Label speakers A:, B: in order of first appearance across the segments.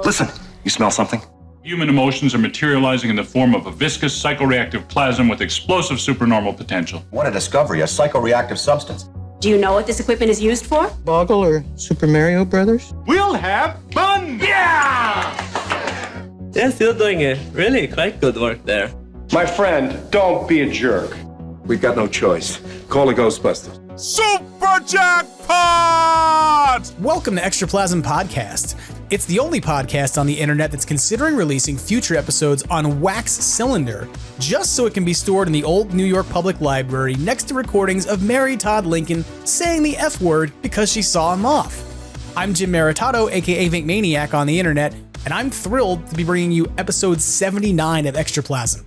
A: Listen, you smell something?
B: Human emotions are materializing in the form of a viscous psychoreactive plasm with explosive supernormal potential.
A: What a discovery, a psychoreactive substance.
C: Do you know what this equipment is used for?
D: Boggle or Super Mario Brothers?
B: We'll have fun!
E: Yeah! They're still doing it. Really quite good work there.
F: My friend, don't be a jerk.
G: We've got no choice. Call the Ghostbusters.
H: Super Jackpot!
I: Welcome to Extraplasm Podcast. It's the only podcast on the internet that's considering releasing future episodes on wax cylinder, just so it can be stored in the old New York Public Library next to recordings of Mary Todd Lincoln saying the F word because she saw him off. I'm Jim Maritato, aka Vink Maniac on the internet, and I'm thrilled to be bringing you episode 79 of Extraplasm.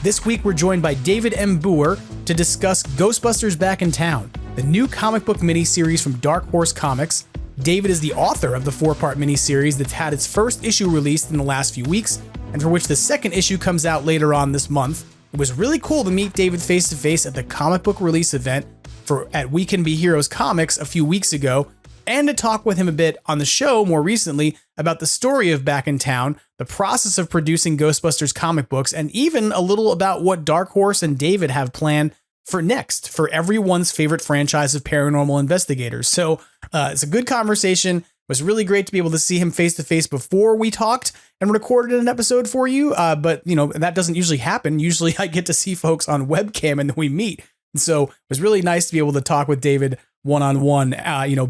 I: This week we're joined by David M. Booher to discuss Ghostbusters Back in Town, the new comic book miniseries from Dark Horse Comics. David is the author of the 4-part miniseries that's had its first issue released in the last few weeks, and for which the second issue comes out later on this month. It was really cool to meet David face to face at the comic book release event at We Can Be Heroes Comics a few weeks ago, and to talk with him a bit on the show more recently about the story of Back in Town, the process of producing Ghostbusters comic books, and even a little about what Dark Horse and David have planned for next for everyone's favorite franchise of paranormal investigators. So it's a good conversation. It was really great to be able to see him face to face before we talked and recorded an episode for you. But you know, that doesn't usually happen. Usually I get to see folks on webcam and then we meet. And so it was really nice to be able to talk with David one-on-one,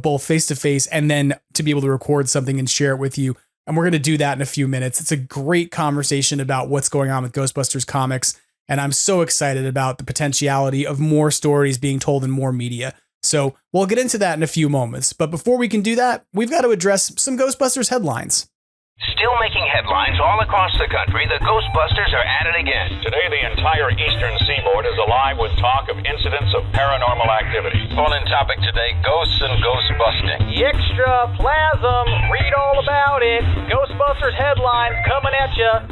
I: both face to face, and then to be able to record something and share it with you. And we're going to do that in a few minutes. It's a great conversation about what's going on with Ghostbusters comics. And I'm so excited about the potentiality of more stories being told in more media. So we'll get into that in a few moments. But before we can do that, we've got to address some Ghostbusters headlines.
J: Still making headlines all across the country, the Ghostbusters are at it again.
K: Today, the entire eastern seaboard is alive with talk of incidents of paranormal activity.
J: Phone-in topic today, ghosts and ghost busting.
L: Extraplasm, read all about it. Ghostbusters headlines coming at ya.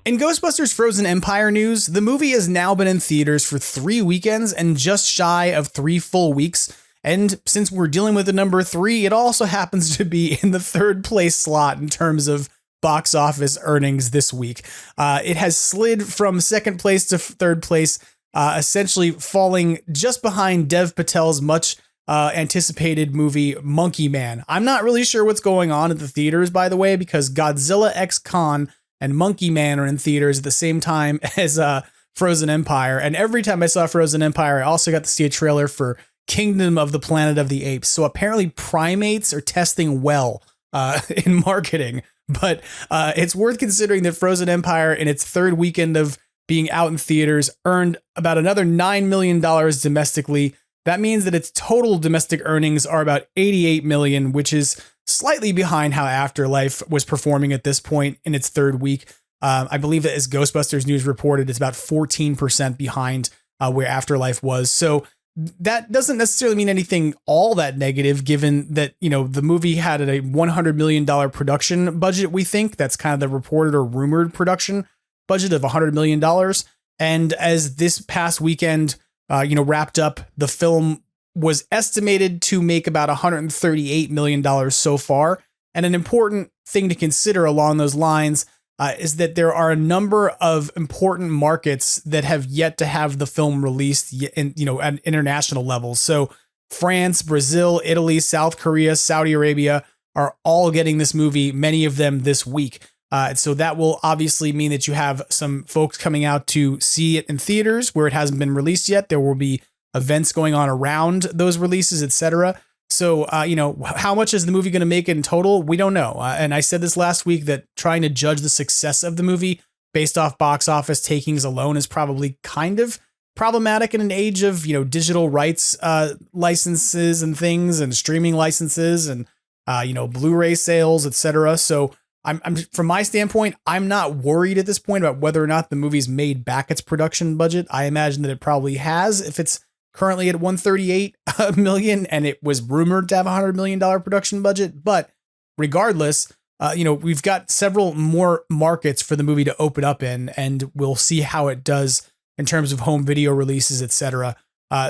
I: In Ghostbusters Frozen Empire news, the movie has now been in theaters for 3 weekends and just shy of 3 full weeks. And since we're dealing with the number 3, it also happens to be in the 3rd place slot in terms of box office earnings this week. It has slid from 2nd place to 3rd place, essentially falling just behind Dev Patel's much anticipated movie Monkey Man. I'm not really sure what's going on at the theaters, by the way, because Godzilla X Kong and Monkey Man are in theaters at the same time as Frozen Empire. And every time I saw Frozen Empire, I also got to see a trailer for Kingdom of the Planet of the Apes. So apparently primates are testing well in marketing. But it's worth considering that Frozen Empire, in its 3rd weekend of being out in theaters, earned about another $9 million domestically. That means that its total domestic earnings are about $88 million, which is slightly behind how Afterlife was performing at this point in its 3rd week. I believe that as Ghostbusters News reported, it's about 14% behind where Afterlife was. So that doesn't necessarily mean anything all that negative, given that, you know, the movie had a $100 million production budget, we think. That's kind of the reported or rumored production budget of $100 million. And as this past weekend, wrapped up, the film was estimated to make about $138 million so far. And an important thing to consider along those lines is that there are a number of important markets that have yet to have the film released at international levels. So France, Brazil, Italy, South Korea, Saudi Arabia are all getting this movie, many of them this week. So that will obviously mean that you have some folks coming out to see it in theaters where it hasn't been released yet. There will be events going on around those releases, etc. So, how much is the movie going to make in total? We don't know. And I said this last week that trying to judge the success of the movie based off box office takings alone is probably kind of problematic in an age of, digital rights licenses and things and streaming licenses and, Blu-ray sales, etc. So I'm from my standpoint, I'm not worried at this point about whether or not the movie's made back its production budget. I imagine that it probably has, if it's currently at $138 million and it was rumored to have a $100 million production budget. But regardless, we've got several more markets for the movie to open up in, and we'll see how it does in terms of home video releases, etc.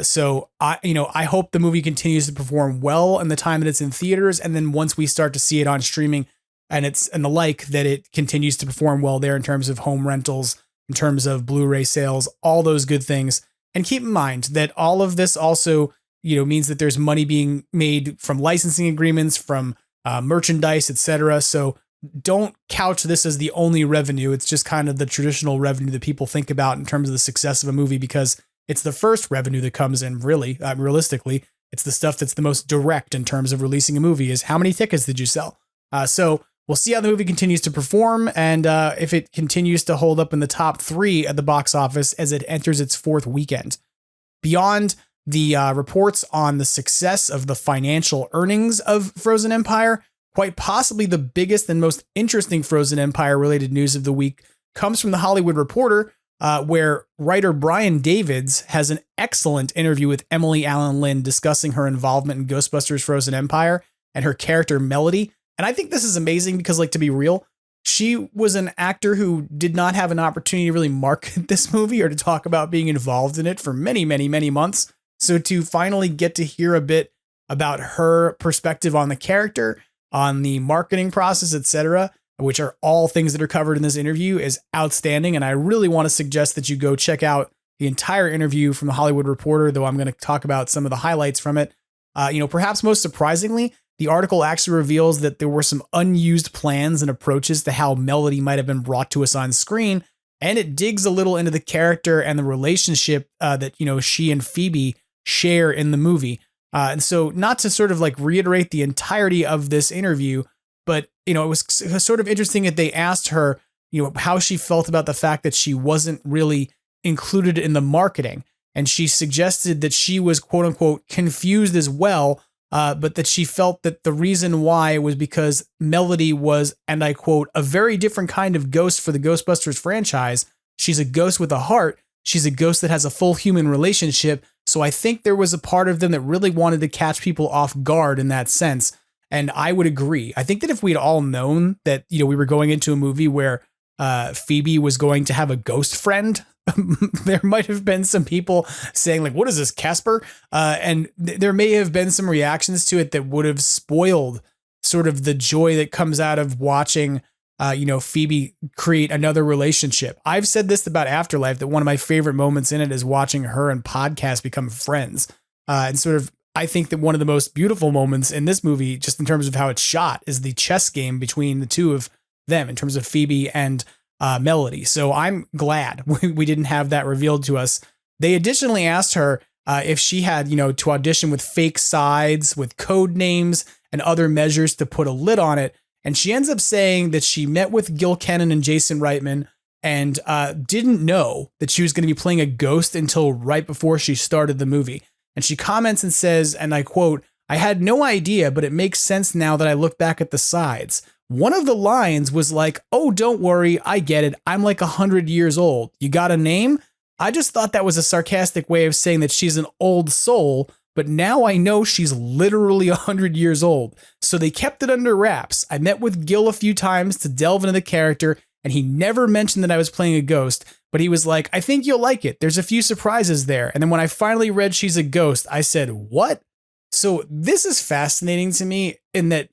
I: So I hope the movie continues to perform well in the time that it's in theaters, and then once we start to see it on streaming and the like, that it continues to perform well there in terms of home rentals, in terms of Blu-ray sales, all those good things. And keep in mind that all of this also, means that there's money being made from licensing agreements, from merchandise, etc. So don't couch this as the only revenue. It's just kind of the traditional revenue that people think about in terms of the success of a movie, because it's the first revenue that comes in, really. Realistically, it's the stuff that's the most direct in terms of releasing a movie, is how many tickets did you sell? So we'll see how the movie continues to perform, and if it continues to hold up in the top 3 at the box office as it enters its 4th weekend. Beyond the reports on the success of the financial earnings of Frozen Empire, quite possibly the biggest and most interesting Frozen Empire related news of the week comes from The Hollywood Reporter, where writer Brian Davids has an excellent interview with Emily Allen Lind discussing her involvement in Ghostbusters Frozen Empire and her character Melody. And I think this is amazing because, to be real, she was an actor who did not have an opportunity to really market this movie or to talk about being involved in it for many, many, many months. So to finally get to hear a bit about her perspective on the character, on the marketing process, etc., which are all things that are covered in this interview, is outstanding. And I really want to suggest that you go check out the entire interview from The Hollywood Reporter, though I'm going to talk about some of the highlights from it. Perhaps most surprisingly, the article actually reveals that there were some unused plans and approaches to how Melody might have been brought to us on screen. And it digs a little into the character and the relationship that, she and Phoebe share in the movie. And so not to sort of reiterate the entirety of this interview, but, it was sort of interesting that they asked her, how she felt about the fact that she wasn't really included in the marketing. And she suggested that she was, quote unquote, confused as well, but that she felt that the reason why was because Melody was, and I quote, a very different kind of ghost for the Ghostbusters franchise. She's a ghost with a heart. She's a ghost that has a full human relationship. So I think there was a part of them that really wanted to catch people off guard in that sense. And I would agree. I think that if we'd all known that, we were going into a movie where Phoebe was going to have a ghost friend, there might have been some people saying what is this, Casper? And there may have been some reactions to it that would have spoiled sort of the joy that comes out of watching, Phoebe create another relationship. I've said this about Afterlife, that one of my favorite moments in it is watching her and Podcast become friends. And sort of, I think that one of the most beautiful moments in this movie, just in terms of how it's shot, is the chess game between the two of them in terms of Phoebe and Melody. So I'm glad we didn't have that revealed to us. They additionally asked her if she had, to audition with fake sides, with code names and other measures to put a lid on it. And she ends up saying that she met with Gil Kennan and Jason Reitman and didn't know that she was going to be playing a ghost until right before she started the movie. And she comments and says, and I quote, "I had no idea, but it makes sense now that I look back at the sides. One of the lines was like, oh, don't worry, I get it. I'm 100 years old. You got a name? I just thought that was a sarcastic way of saying that she's an old soul, but now I know she's literally 100 years old. So they kept it under wraps. I met with Gil a few times to delve into the character, and he never mentioned that I was playing a ghost, but he was like, I think you'll like it. There's a few surprises there. And then when I finally read she's a ghost, I said, what? So this is fascinating to me in that,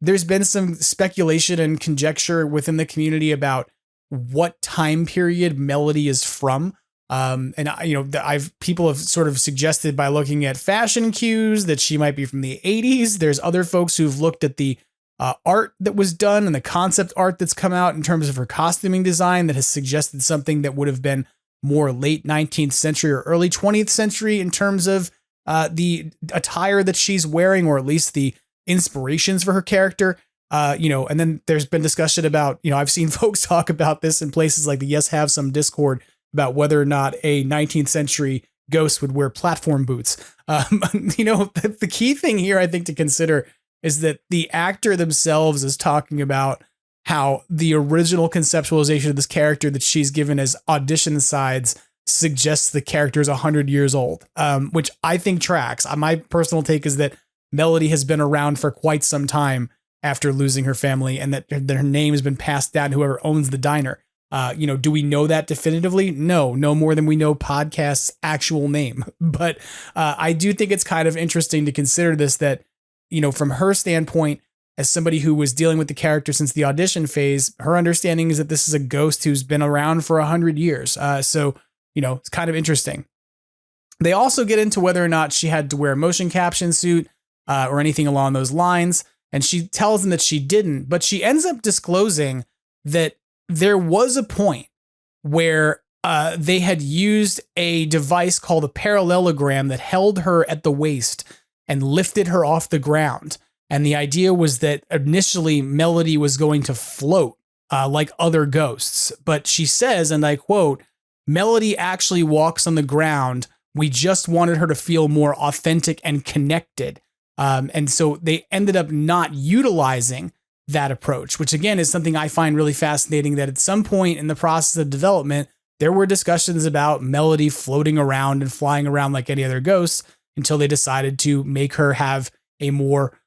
I: there's been some speculation and conjecture within the community about what time period Melody is from. People have sort of suggested by looking at fashion cues that she might be from the 80s. There's other folks who've looked at the art that was done and the concept art that's come out in terms of her costuming design that has suggested something that would have been more late 19th century or early 20th century in terms of the attire that she's wearing, or at least the inspirations for her character. And then there's been discussion about, I've seen folks talk about this in places like the Yes Have Some Discord about whether or not a 19th century ghost would wear platform boots. The key thing here, I think, to consider is that the actor themselves is talking about how the original conceptualization of this character that she's given as audition sides suggests the character is 100 years old, which I think tracks. My personal take is that Melody has been around for quite some time after losing her family, and that her name has been passed down to whoever owns the diner. Do we know that definitively? No more than we know podcast's actual name. But I do think it's kind of interesting to consider this, that, from her standpoint, as somebody who was dealing with the character since the audition phase, her understanding is that this is a ghost who's been around for 100 years. So, it's kind of interesting. They also get into whether or not she had to wear a motion caption suit or anything along those lines. And she tells them that she didn't, but she ends up disclosing that there was a point where they had used a device called a parallelogram that held her at the waist and lifted her off the ground. And the idea was that initially Melody was going to float like other ghosts. But she says, and I quote, "Melody actually walks on the ground. We just wanted her to feel more authentic and connected." And so they ended up not utilizing that approach, which again is something I find really fascinating, that at some point in the process of development, there were discussions about Melody floating around and flying around like any other ghosts until they decided to make her have a more,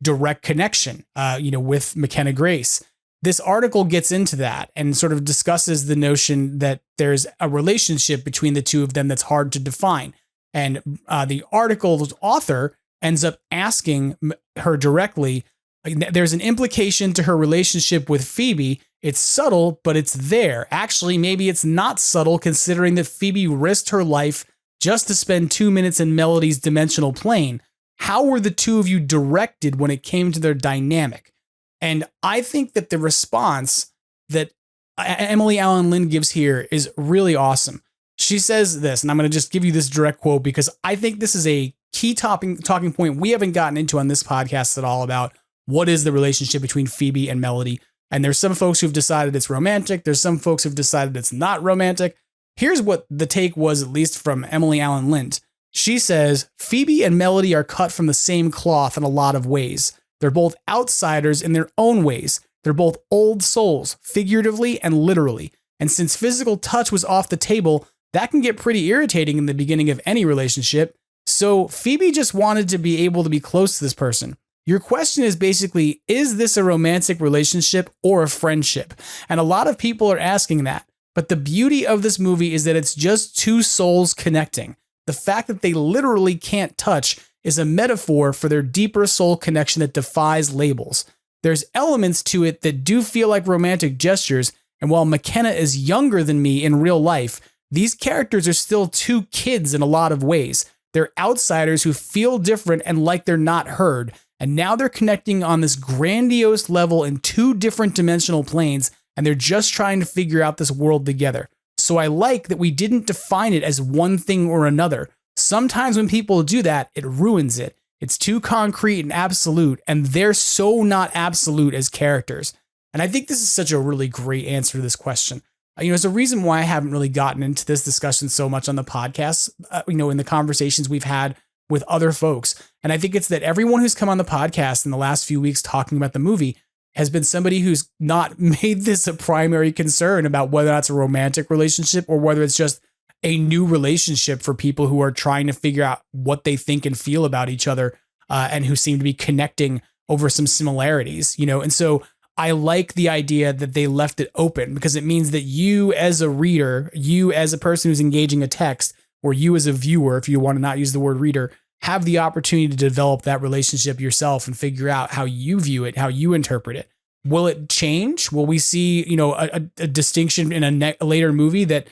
I: direct connection, with McKenna Grace. This article gets into that and sort of discusses the notion that there's a relationship between the two of them that's hard to define. And the article's author ends up asking her directly, there's an implication to her relationship with Phoebe. It's subtle, but it's there. Actually, maybe it's not subtle, considering that Phoebe risked her life just to spend 2 minutes in Melody's dimensional plane. How were the two of you directed when it came to their dynamic? And I think that the response that Emily Allen Lind gives here is really awesome. She says this, and I'm going to just give you this direct quote because I think this is a key talking point we haven't gotten into on this podcast at all, about what is the relationship between Phoebe and Melody. And there's some folks who've decided it's romantic. There's some folks who've decided it's not romantic. Here's what the take was, at least from Emily Allen Lind. She says, "Phoebe and Melody are cut from the same cloth in a lot of ways. They're both outsiders in their own ways. They're both old souls, figuratively and literally. And since physical touch was off the table, that can get pretty irritating in the beginning of any relationship. So Phoebe just wanted to be able to be close to this person. Your question is basically, is this a romantic relationship or a friendship?" And a lot of people are asking that. But the beauty of this movie is that it's just two souls connecting. The fact that they literally can't touch is a metaphor for their deeper soul connection that defies labels. There's elements to it that do feel like romantic gestures, and while McKenna is younger than me in real life, these characters are still two kids in a lot of ways. They're outsiders who feel different and like they're not heard, and now they're connecting on this grandiose level in two different dimensional planes, and they're just trying to figure out this world together. So I like that we didn't define it as one thing or another. Sometimes when people do that, it ruins it. It's too concrete and absolute, and they're so not absolute as characters. And I think this is such a really great answer to this question. There's a reason why I haven't really gotten into this discussion so much on the podcast, in the conversations we've had with other folks. And I think it's that everyone who's come on the podcast in the last few weeks talking about the movie has been somebody who's not made this a primary concern about whether that's a romantic relationship or whether it's just a new relationship for people who are trying to figure out what they think and feel about each other, and who seem to be connecting over some similarities, and so I like the idea that they left it open, because it means that you as a reader, you as a person who's engaging a text, or you as a viewer, if you want to not use the word reader, have the opportunity to develop that relationship yourself and figure out how you view it, how you interpret it. Will it change? Will we see, a distinction in a later movie that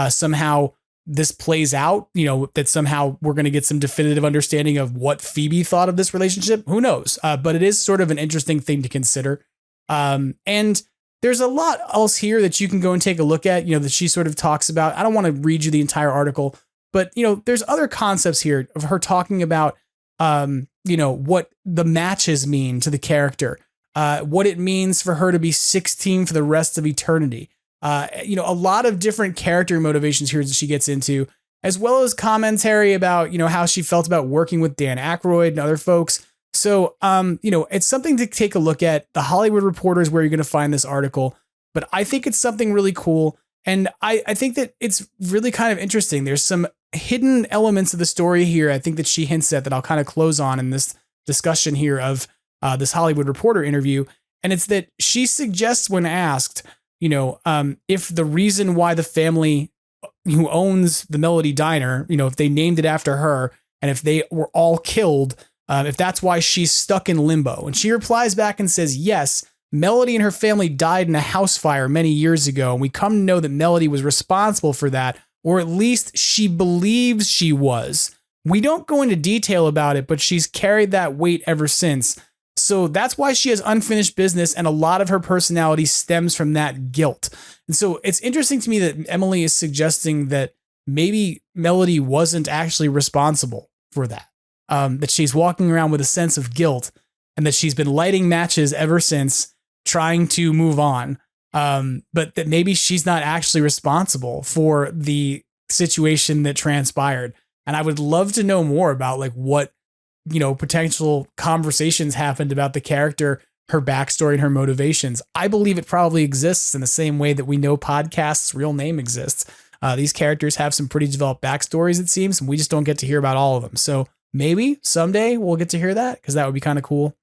I: somehow this plays out, that somehow we're going to get some definitive understanding of what Phoebe thought of this relationship? Who knows? But it is sort of an interesting thing to consider. And there's a lot else here that you can go and take a look at, that she sort of talks about. I don't want to read you the entire article, but, there's other concepts here of her talking about, what the matches mean to the character, what it means for her to be 16 for the rest of eternity. A lot of different character motivations here that she gets into, as well as commentary about, how she felt about working with Dan Aykroyd and other folks. So, it's something to take a look at. The Hollywood Reporter is where you're going to find this article, but I think it's something really cool. And I think that it's really kind of interesting. There's some hidden elements of the story here, I think, that she hints at that I'll kind of close on in this discussion here of this Hollywood Reporter interview. And it's that she suggests, when asked, if the reason why the family who owns the Melody Diner, if they named it after her and if they were all killed, if that's why she's stuck in limbo. And she replies back and says, yes, Melody and her family died in a house fire many years ago. And we come to know that Melody was responsible for that, or at least she believes she was. We don't go into detail about it, but she's carried that weight ever since. So that's why she has unfinished business, and a lot of her personality stems from that guilt. And so it's interesting to me that Emily is suggesting that maybe Melody wasn't actually responsible for that. That she's walking around with a sense of guilt, and that she's been lighting matches ever since, trying to move on. But that maybe she's not actually responsible for the situation that transpired. And I would love to know more about like what, potential conversations happened about the character, her backstory, and her motivations. I believe it probably exists in the same way that we know Podcast's real name exists. These characters have some pretty developed backstories, it seems, and we just don't get to hear about all of them. So maybe someday we'll get to hear that, because that would be kind of cool.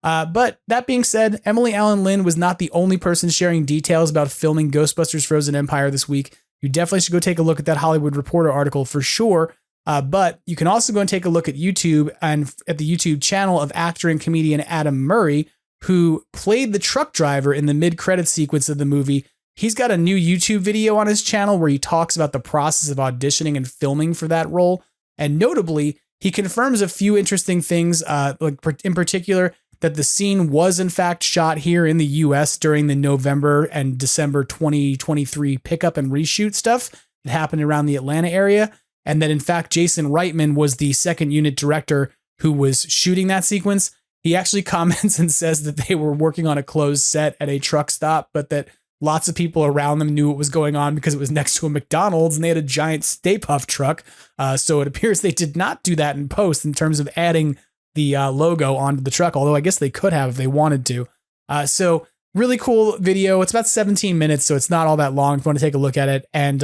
I: But that being said, Emily Allen Lynn was not the only person sharing details about filming Ghostbusters Frozen Empire this week. You definitely should go take a look at that Hollywood Reporter article for sure. But you can also go and take a look at YouTube and at the YouTube channel of actor and comedian Adam Murray, who played the truck driver in the mid-credit sequence of the movie. He's got a new YouTube video on his channel where he talks about the process of auditioning and filming for that role. And notably, he confirms a few interesting things, like in particular, that the scene was in fact shot here in the US during the November and December 2023 pickup and reshoot stuff that happened around the Atlanta area. And that in fact, Jason Reitman was the second unit director who was shooting that sequence. He actually comments and says that they were working on a closed set at a truck stop, but that lots of people around them knew what was going on because it was next to a McDonald's and they had a giant Stay Puft truck. So it appears they did not do that in post in terms of adding the logo onto the truck, although I guess they could have if they wanted to. So really cool video. It's about 17 minutes, so it's not all that long if you want to take a look at it. And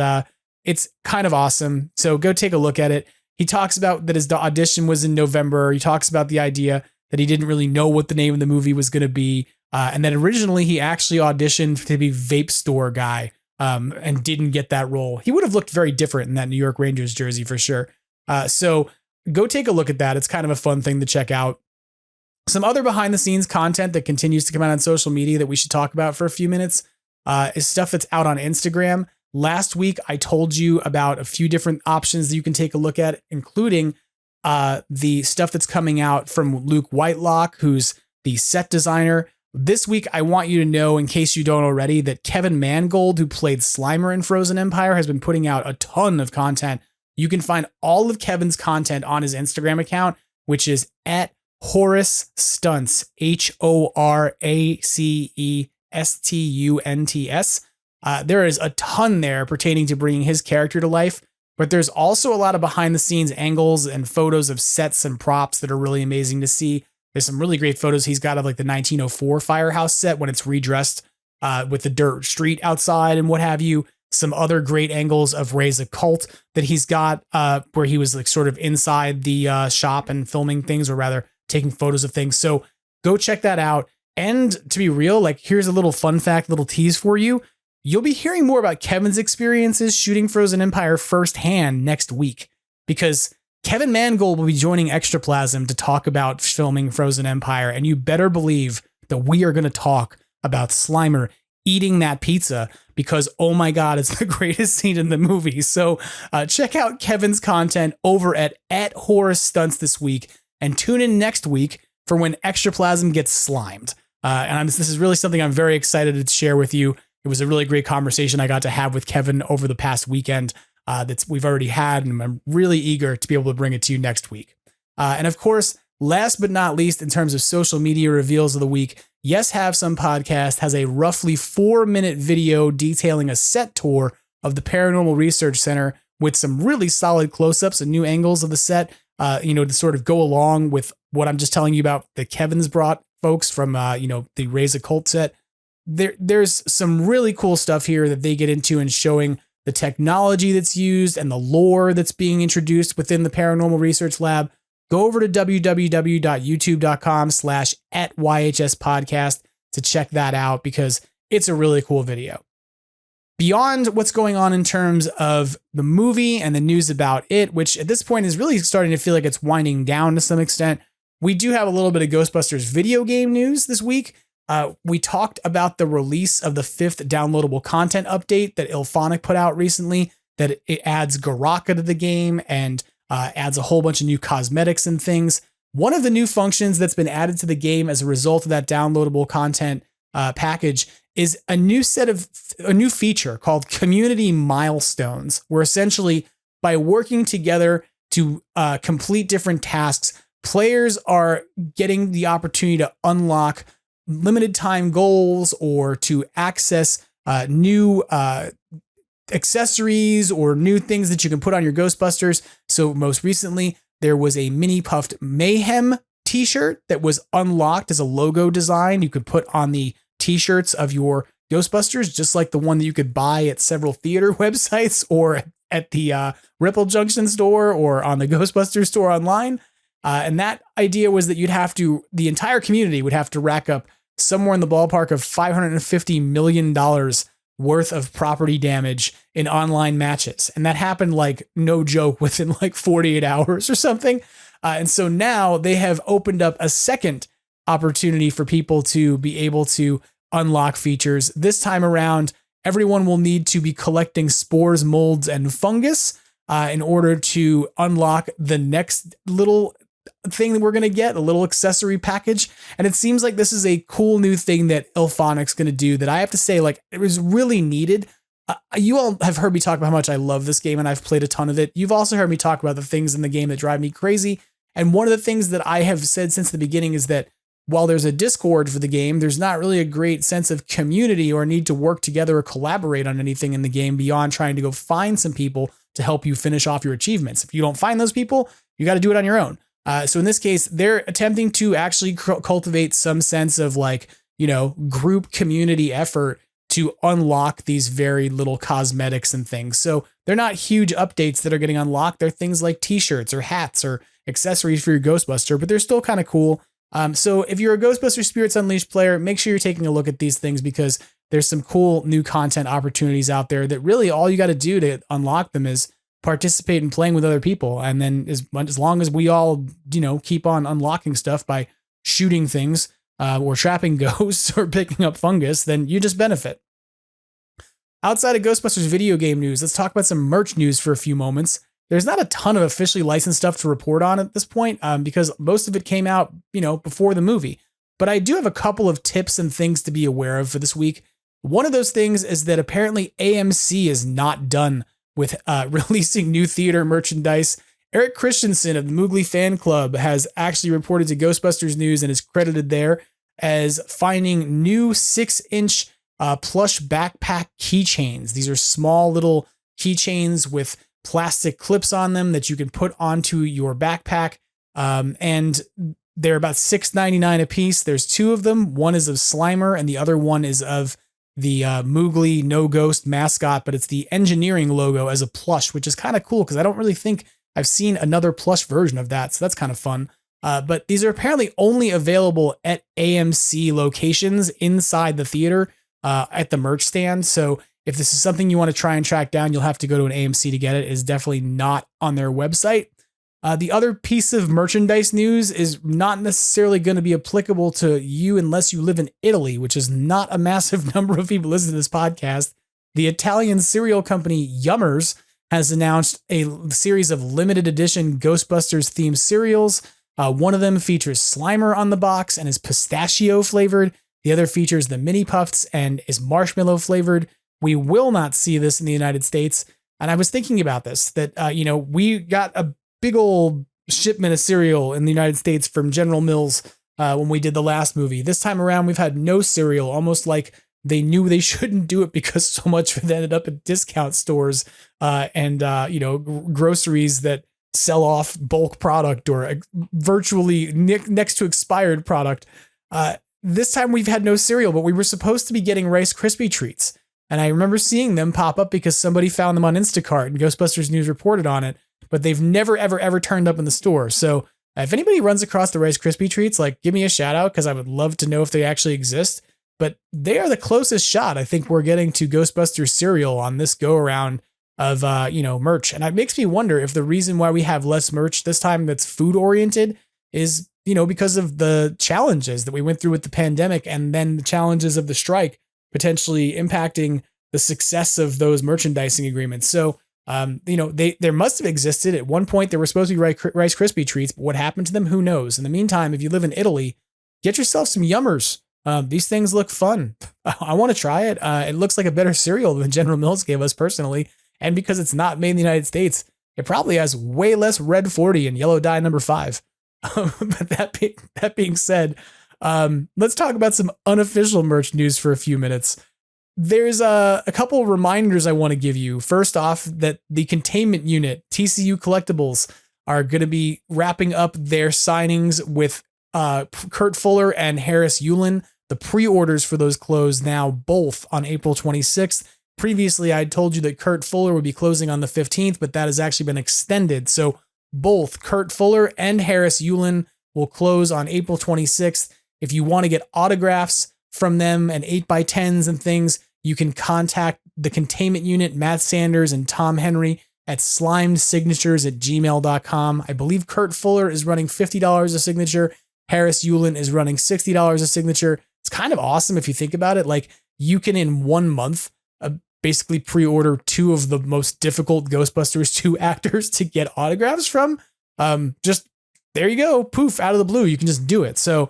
I: it's kind of awesome. So go take a look at it. He talks about that his audition was in November. He talks about the idea that he didn't really know what the name of the movie was going to be. And that originally he actually auditioned to be vape store guy and didn't get that role. He would have looked very different in that New York Rangers jersey for sure. So go take a look at that. It's kind of a fun thing to check out. Some other behind the scenes content that continues to come out on social media that we should talk about for a few minutes is stuff that's out on Instagram. Last week, I told you about a few different options that you can take a look at, including the stuff that's coming out from Luke Whitelock, who's the set designer. This week, I want you to know, in case you don't already, that Kevin Mangold, who played Slimer in Frozen Empire, has been putting out a ton of content. You can find all of Kevin's content on his Instagram account, which is at Horace Stunts, HORACESTUNTS. There is a ton there pertaining to bringing his character to life, but there's also a lot of behind the scenes angles and photos of sets and props that are really amazing to see. There's some really great photos he's got of like the 1904 firehouse set when it's redressed with the dirt street outside and what have you. Some other great angles of Ray's Occult that he's got where he was like sort of inside the shop and filming things, or rather taking photos of things. So go check that out. And to be real, like here's a little fun fact, little tease for you. You'll be hearing more about Kevin's experiences shooting Frozen Empire firsthand next week, because Kevin Mangold will be joining Extraplasm to talk about filming Frozen Empire. And you better believe that we are going to talk about Slimer eating that pizza, because, oh my God, it's the greatest scene in the movie. So check out Kevin's content over at Horace Stunts this week, and tune in next week for when Extraplasm gets slimed. This is really something I'm very excited to share with you. It was a really great conversation I got to have with Kevin over the past weekend that we've already had, and I'm really eager to be able to bring it to you next week. And of course, last but not least, in terms of social media reveals of the week, Yes Have Some Podcast has a roughly 4-minute video detailing a set tour of the Paranormal Research Center with some really solid close-ups and new angles of the set, to sort of go along with what I'm just telling you about that Kevin's brought folks from, the Ray's Occult set. There's some really cool stuff here that they get into and showing the technology that's used and the lore that's being introduced within the Paranormal Research Lab. Go over to www.youtube.com/@YHS podcast to check that out, because it's a really cool video. beyond what's going on in terms of the movie and the news about it, which at this point is really starting to feel like it's winding down to some extent, we do have a little bit of Ghostbusters video game news this week. We talked about the release of the 5th downloadable content update that Ilphonic put out recently, that it adds Garaka to the game and adds a whole bunch of new cosmetics and things. One of the new functions that's been added to the game as a result of that downloadable content package is a new feature called Community Milestones, where essentially by working together to complete different tasks, players are getting the opportunity to unlock limited time goals or to access new accessories or new things that you can put on your Ghostbusters. So most recently, there was a Mini Puffed Mayhem t-shirt that was unlocked as a logo design you could put on the t-shirts of your Ghostbusters, just like the one that you could buy at several theater websites or at the Ripple Junction store or on the Ghostbusters store online. And that idea was that the entire community would have to rack up somewhere in the ballpark of $550 million worth of property damage in online matches. And that happened like no joke within like 48 hours or something. And so now they have opened up a second opportunity for people to be able to unlock features. This time around, everyone will need to be collecting spores, molds, and fungus in order to unlock the next little thing that we're going to get, a little accessory package. And it seems like this is a cool new thing that Ilphonic's going to do that I have to say, like, it was really needed. You all have heard me talk about how much I love this game and I've played a ton of it. You've also heard me talk about the things in the game that drive me crazy. And one of the things that I have said since the beginning is that while there's a Discord for the game, there's not really a great sense of community or need to work together or collaborate on anything in the game beyond trying to go find some people to help you finish off your achievements. If you don't find those people, you got to do it on your own. So in this case, they're attempting to actually cultivate some sense of group community effort to unlock these very little cosmetics and things. So they're not huge updates that are getting unlocked. They're things like t-shirts or hats or accessories for your Ghostbuster, but they're still kind of cool. So if you're a Ghostbusters Spirits Unleashed player, make sure you're taking a look at these things because there's some cool new content opportunities out there that really all you got to do to unlock them is participate in playing with other people. And then as long as we all, keep on unlocking stuff by shooting things or trapping ghosts or picking up fungus, then you just benefit. Outside of Ghostbusters video game news, let's talk about some merch news for a few moments. There's not a ton of officially licensed stuff to report on at this point because most of it came out, before the movie. But I do have a couple of tips and things to be aware of for this week. One of those things is that apparently AMC is not done with releasing new theater merchandise. Eric Christensen of the Moogly Fan Club has actually reported to Ghostbusters News and is credited there as finding new 6-inch plush backpack keychains. These are small little keychains with plastic clips on them that you can put onto your backpack. And they're about $6.99 a piece. There's two of them. One is of Slimer and the other one is of the Moogly No Ghost mascot, but it's the engineering logo as a plush, which is kind of cool because I don't really think I've seen another plush version of that. So that's kind of fun. But these are apparently only available at AMC locations inside the theater at the merch stand. So if this is something you want to try and track down, you'll have to go to an AMC to get it. It is definitely not on their website. The other piece of merchandise news is not necessarily going to be applicable to you unless you live in Italy, which is not a massive number of people listening to this podcast. The Italian cereal company Yummers has announced a series of limited edition Ghostbusters themed cereals. One of them features Slimer on the box and is pistachio flavored. The other features the Mini Puffs and is marshmallow flavored. We will not see this in the United States. And I was thinking about this, that, we got a big old shipment of cereal in the United States from General Mills when we did the last movie. This time around, we've had no cereal, almost like they knew they shouldn't do it because so much of it ended up at discount stores and groceries that sell off bulk product or virtually next to expired product. This time we've had no cereal, but we were supposed to be getting Rice Krispie treats. And I remember seeing them pop up because somebody found them on Instacart and Ghostbusters News reported on it, but they've never, ever, ever turned up in the store. So if anybody runs across the Rice Krispie treats, give me a shout out because I would love to know if they actually exist. but they are the closest shot I think we're getting to Ghostbusters cereal on this go around of merch. And it makes me wonder if the reason why we have less merch this time that's food oriented is, because of the challenges that we went through with the pandemic, and then the challenges of the strike potentially impacting the success of those merchandising agreements. So, there must have existed at one point. There were supposed to be Rice Krispie treats, but what happened to them? Who knows? In the meantime, if you live in Italy, get yourself some Yummers. These things look fun. I want to try it. It looks like a better cereal than General Mills gave us personally. And because it's not made in the United States, it probably has way less red 40 and yellow dye number 5. But that being said, let's talk about some unofficial merch news for a few minutes. There's a couple reminders I want to give you. First off, that the containment unit, TCU Collectibles, are going to be wrapping up their signings with Kurt Fuller and Harris Yulin. The pre-orders for those close now both on April 26th. Previously, I told you that Kurt Fuller would be closing on the 15th, but that has actually been extended. So both Kurt Fuller and Harris Yulin will close on April 26th. If you want to get autographs from them and 8x10s and things, you can contact the containment unit, Matt Sanders and Tom Henry, at slimedsignatures@gmail.com. I believe Kurt Fuller is running $50 a signature. Harris Yulin is running $60 a signature. It's kind of awesome if you think about it. Like, you can in 1 month basically pre-order 2 of the most difficult Ghostbusters 2 actors to get autographs from. Just there you go, poof, out of the blue, you can just do it. So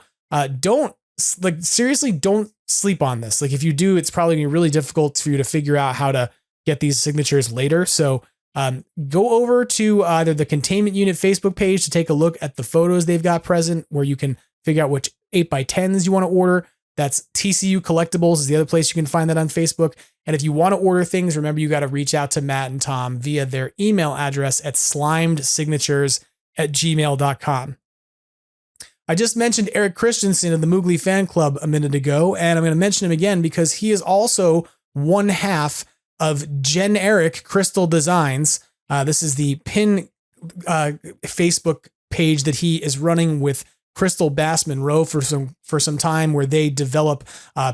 I: seriously, don't sleep on this. Like, if you do, it's probably gonna be really difficult for you to figure out how to get these signatures later. So go over to either the containment unit Facebook page to take a look at the photos they've got present, where you can figure out which 8x10s you want to order. That's TCU Collectibles is the other place you can find that on Facebook. And if you want to order things, remember, you got to reach out to Matt and Tom via their email address at slimedsignatures@gmail.com. I just mentioned Eric Christensen of the Moogly Fan Club a minute ago, and I'm going to mention him again because he is also one half of Gen Eric Crystal Designs. This is the pin Facebook page that he is running with Crystal Bass Monroe for some time, where they develop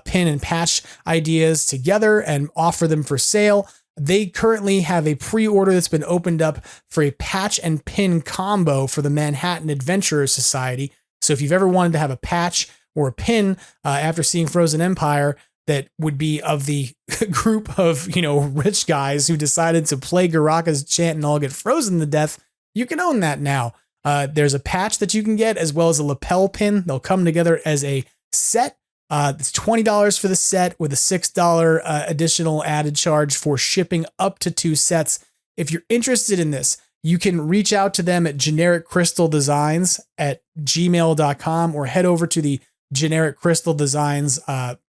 I: pin and patch ideas together and offer them for sale. They currently have a pre-order that's been opened up for a patch and pin combo for the Manhattan Adventurers Society. So if you've ever wanted to have a patch or a pin after seeing Frozen Empire that would be of the group of, rich guys who decided to play Garaka's chant and all get frozen to death, you can own that now. There's a patch that you can get, as well as a lapel pin. They'll come together as a set. It's $20 for the set, with a $6 additional added charge for shipping up to 2 sets. If you're interested in this, you can reach out to them at Generic Crystal Designs at gmail.com, or head over to the Generic Crystal Designs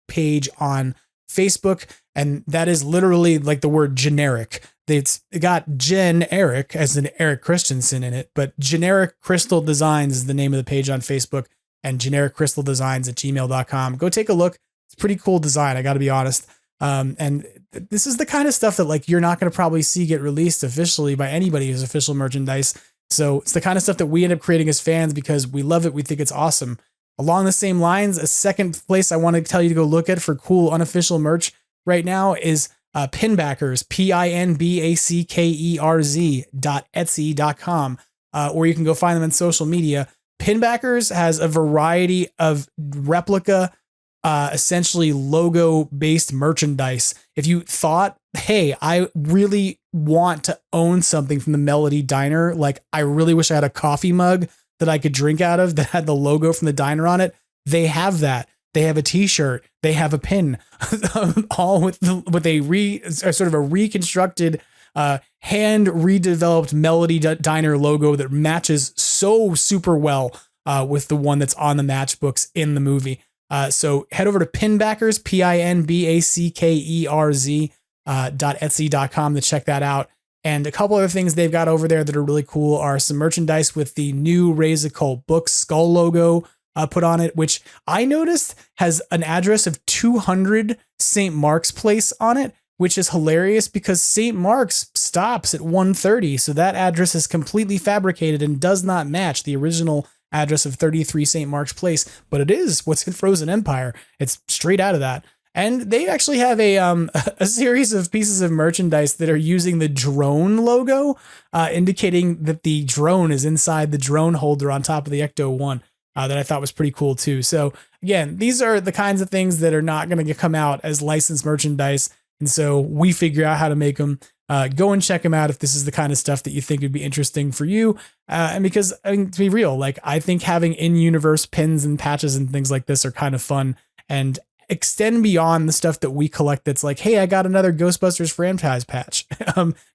I: page on Facebook. And that is literally like the word generic. It got Gen Eric as in Eric Christensen in it, but Generic Crystal Designs is the name of the page on Facebook, and Generic Crystal Designs at gmail.com. Go take a look. It's a pretty cool design, I got to be honest. And this is the kind of stuff that you're not going to probably see get released officially by anybody who's official merchandise. So it's the kind of stuff that we end up creating as fans because we love it. We think it's awesome. Along the same lines, a second place I want to tell you to go look at for cool unofficial merch right now is Pinbackers, pinbackers.etsy.com, or you can go find them on social media. Pinbackers has a variety of replica, essentially logo-based merchandise. If you thought, hey, I really want to own something from the Melody Diner, like I really wish I had a coffee mug that I could drink out of that had the logo from the diner on it, they have that. They have a t-shirt, they have a pin, all with a sort of a reconstructed, hand redeveloped Melody Diner logo that matches so super well with the one that's on the matchbooks in the movie. So head over to Pinbackers, pinbackers.etsy.com to check that out. And a couple other things they've got over there that are really cool are some merchandise with the new Raise a Cult Books skull logo put on it, which I noticed has an address of 200 St. Mark's Place on it, which is hilarious because St. Mark's stops at 130. So that address is completely fabricated and does not match the original address of 33 St. Mark's Place, but it is what's in Frozen Empire. It's straight out of that. And they actually have a series of pieces of merchandise that are using the drone logo, indicating that the drone is inside the drone holder on top of the Ecto-1, that I thought was pretty cool too. So again, these are the kinds of things that are not going to come out as licensed merchandise. And so we figure out how to make them. Go and check them out if this is the kind of stuff that you think would be interesting for you. And because, I mean, to be real, like, I think having in-universe pins and patches and things like this are kind of fun and extend beyond the stuff that we collect. That's like, hey, I got another Ghostbusters franchise patch.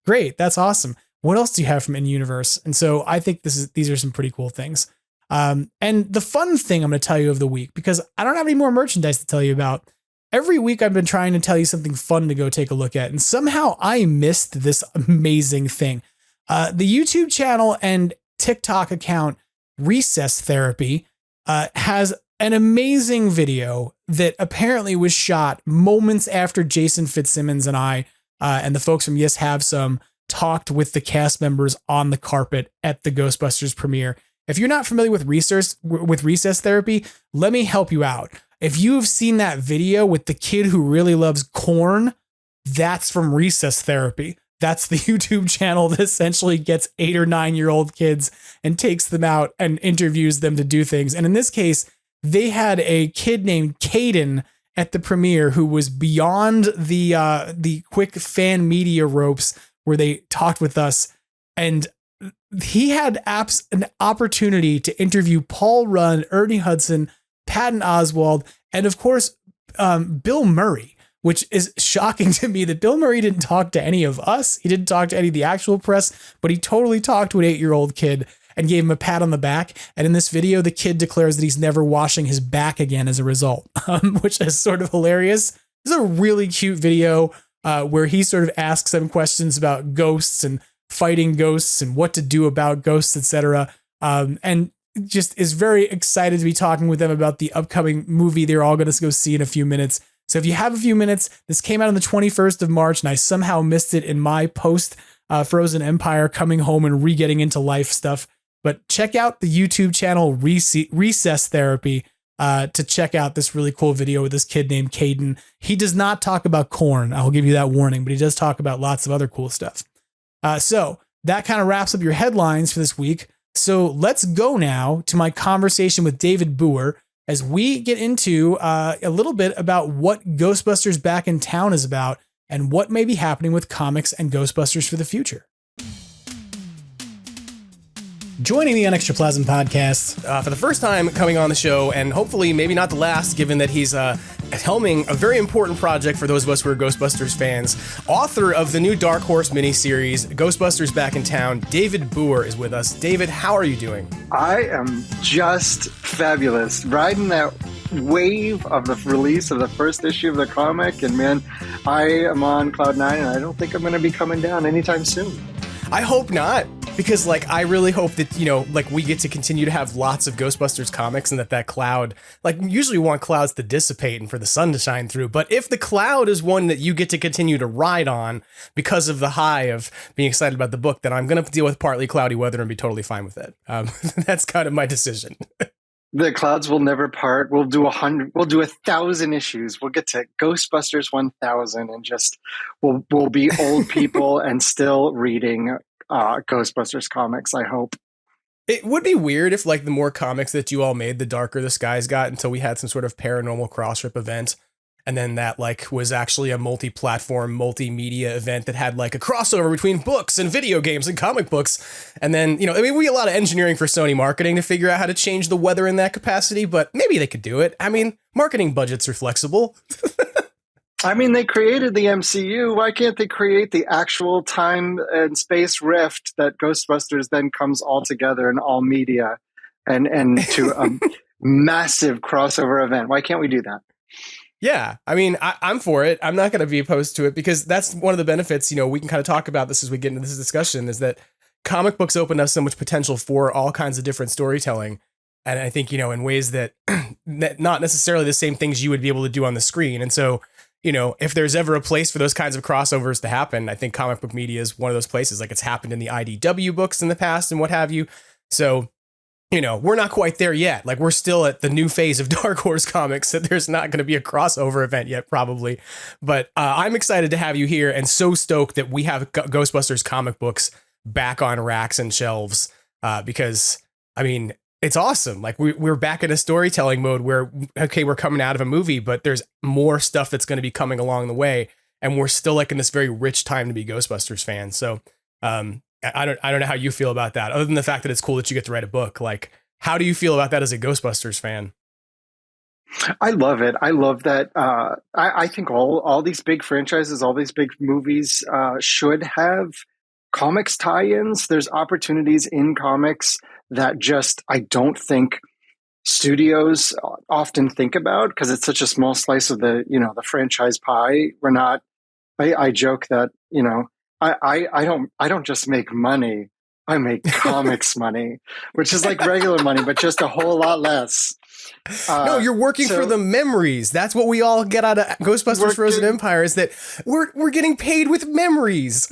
I: Great. That's awesome. What else do you have from in-universe? And so I think these are some pretty cool things. And the fun thing I'm going to tell you of the week, because I don't have any more merchandise to tell you about. Every week I've been trying to tell you something fun to go take a look at, and somehow I missed this amazing thing. The YouTube channel and TikTok account Recess Therapy has an amazing video that apparently was shot moments after Jason Fitzsimmons and I and the folks from Yes Have Some talked with the cast members on the carpet at the Ghostbusters premiere. If you're not familiar with Recess Therapy, let me help you out. If you have seen that video with the kid who really loves corn, that's from Recess Therapy. That's the YouTube channel that essentially gets 8 or 9-year-old kids and takes them out and interviews them to do things. And in this case, they had a kid named Caden at the premiere who was beyond the quick fan media ropes where they talked with us. And he had an opportunity to interview Paul Rudd, Ernie Hudson, Patton Oswalt, and of course, Bill Murray, which is shocking to me that Bill Murray didn't talk to any of us. He didn't talk to any of the actual press, but he totally talked to an 8-year-old kid and gave him a pat on the back. And in this video, the kid declares that he's never washing his back again as a result, which is sort of hilarious. This is a really cute video where he sort of asks them questions about ghosts and fighting ghosts and what to do about ghosts, etc. And just is very excited to be talking with them about the upcoming movie they're all going to go see in a few minutes. So if you have a few minutes, this came out on the 21st of March, and I somehow missed it in my post Frozen Empire coming home and re-getting into life stuff. But check out the YouTube channel Recess Therapy to check out this really cool video with this kid named Caden. He does not talk about corn. I'll give you that warning, but he does talk about lots of other cool stuff. So that kind of wraps up your headlines for this week. So let's go now to my conversation with David Booher as we get into a little bit about what Ghostbusters Back in Town is about and what may be happening with comics and Ghostbusters for the future. Joining me on Extraplasm podcast for the first time coming on the show, and hopefully maybe not the last, given that he's helming a very important project for those of us who are Ghostbusters fans. Author of the new Dark Horse miniseries, Ghostbusters Back in Town, David Booher is with us. David, how are you doing?
H: I am just fabulous. Riding that wave of the release of the first issue of the comic, and man, I am on cloud 9, and I don't think I'm going to be coming down anytime soon.
I: I hope not, because I really hope that, we get to continue to have lots of Ghostbusters comics, and that cloud, usually we want clouds to dissipate and for the sun to shine through. But if the cloud is one that you get to continue to ride on because of the high of being excited about the book, then I'm going to deal with partly cloudy weather and be totally fine with it. That's kind of my decision.
H: The clouds will never part. We'll do 100. We'll do 1,000 issues. We'll get to Ghostbusters 1000, and just we'll be old people and still reading Ghostbusters comics, I hope.
I: It would be weird if, the more comics that you all made, the darker the skies got, until we had some sort of paranormal cross-rip event. And then that, was actually a multi-platform, multimedia event that had, a crossover between books and video games and comic books. And then, we get a lot of engineering for Sony marketing to figure out how to change the weather in that capacity, but maybe they could do it. I mean, marketing budgets are flexible.
H: I mean, they created the MCU. Why can't they create the actual time and space rift that Ghostbusters then comes all together in all media and to a massive crossover event? Why can't we do that?
I: Yeah, I mean, I'm for it. I'm not going to be opposed to it, because that's one of the benefits, we can kind of talk about this as we get into this discussion, is that comic books open up so much potential for all kinds of different storytelling. And I think, in ways that not necessarily the same things you would be able to do on the screen. And so, if there's ever a place for those kinds of crossovers to happen, I think comic book media is one of those places. It's happened in the IDW books in the past and what have you. So we're not quite there yet. Like, we're still at the new phase of Dark Horse Comics, that there's not going to be a crossover event yet, probably. But I'm excited to have you here, and so stoked that we have Ghostbusters comic books back on racks and shelves, because, I mean, it's awesome. Like, we're back in a storytelling mode where, okay, we're coming out of a movie, but there's more stuff that's going to be coming along the way, and we're still like in this very rich time to be Ghostbusters fans. So, I don't know how you feel about that, other than the fact that it's cool that you get to write a book. Like, how do you feel about that as a Ghostbusters fan?
H: I love it. I love that. I think all these big franchises, all these big movies should have comics tie-ins. There's opportunities in comics that just, I don't think studios often think about, because it's such a small slice of the franchise pie. We're not, I joke that, I don't just make money. I make comics money, which is like regular money, but just a whole lot less.
I: No, you're working for the memories. That's what we all get out of Ghostbusters Frozen Empire, is that we're getting paid with memories.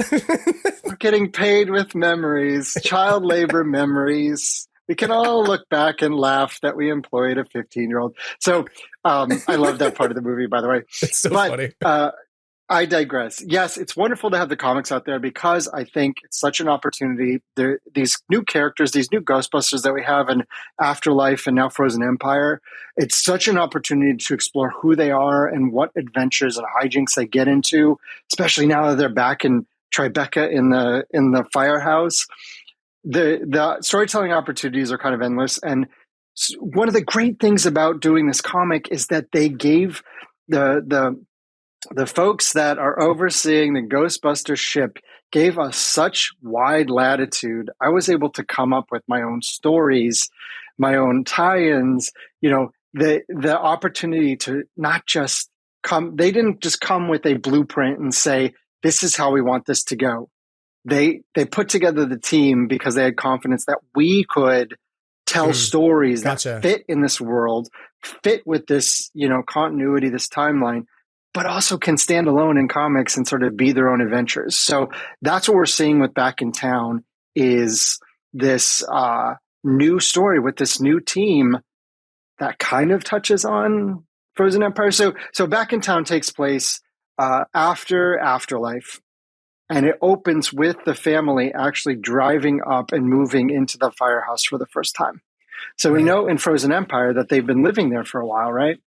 H: We're getting paid with memories, child labor memories. We can all look back and laugh that we employed a 15-year-old. So I love that part of the movie, by the way.
I: It's so funny.
H: I digress. Yes, it's wonderful to have the comics out there, because I think it's such an opportunity. These new characters, these new Ghostbusters that we have in Afterlife and now Frozen Empire, it's such an opportunity to explore who they are and what adventures and hijinks they get into, especially now that they're back in Tribeca in the firehouse. The storytelling opportunities are kind of endless. And one of the great things about doing this comic is that they gave the folks that are overseeing the Ghostbusters ship gave us such wide latitude. I was able to come up with my own stories, my own tie-ins, the opportunity to not just come. They didn't just come with a blueprint and say, this is how we want this to go. They put together the team because they had confidence that we could tell stories that fit in this world, fit with this, continuity, this timeline, but also can stand alone in comics and sort of be their own adventures. So that's what we're seeing with Back in Town, is this new story with this new team that kind of touches on Frozen Empire. So Back in Town takes place after Afterlife, and it opens with the family actually driving up and moving into the firehouse for the first time. So we know in Frozen Empire that they've been living there for a while, right?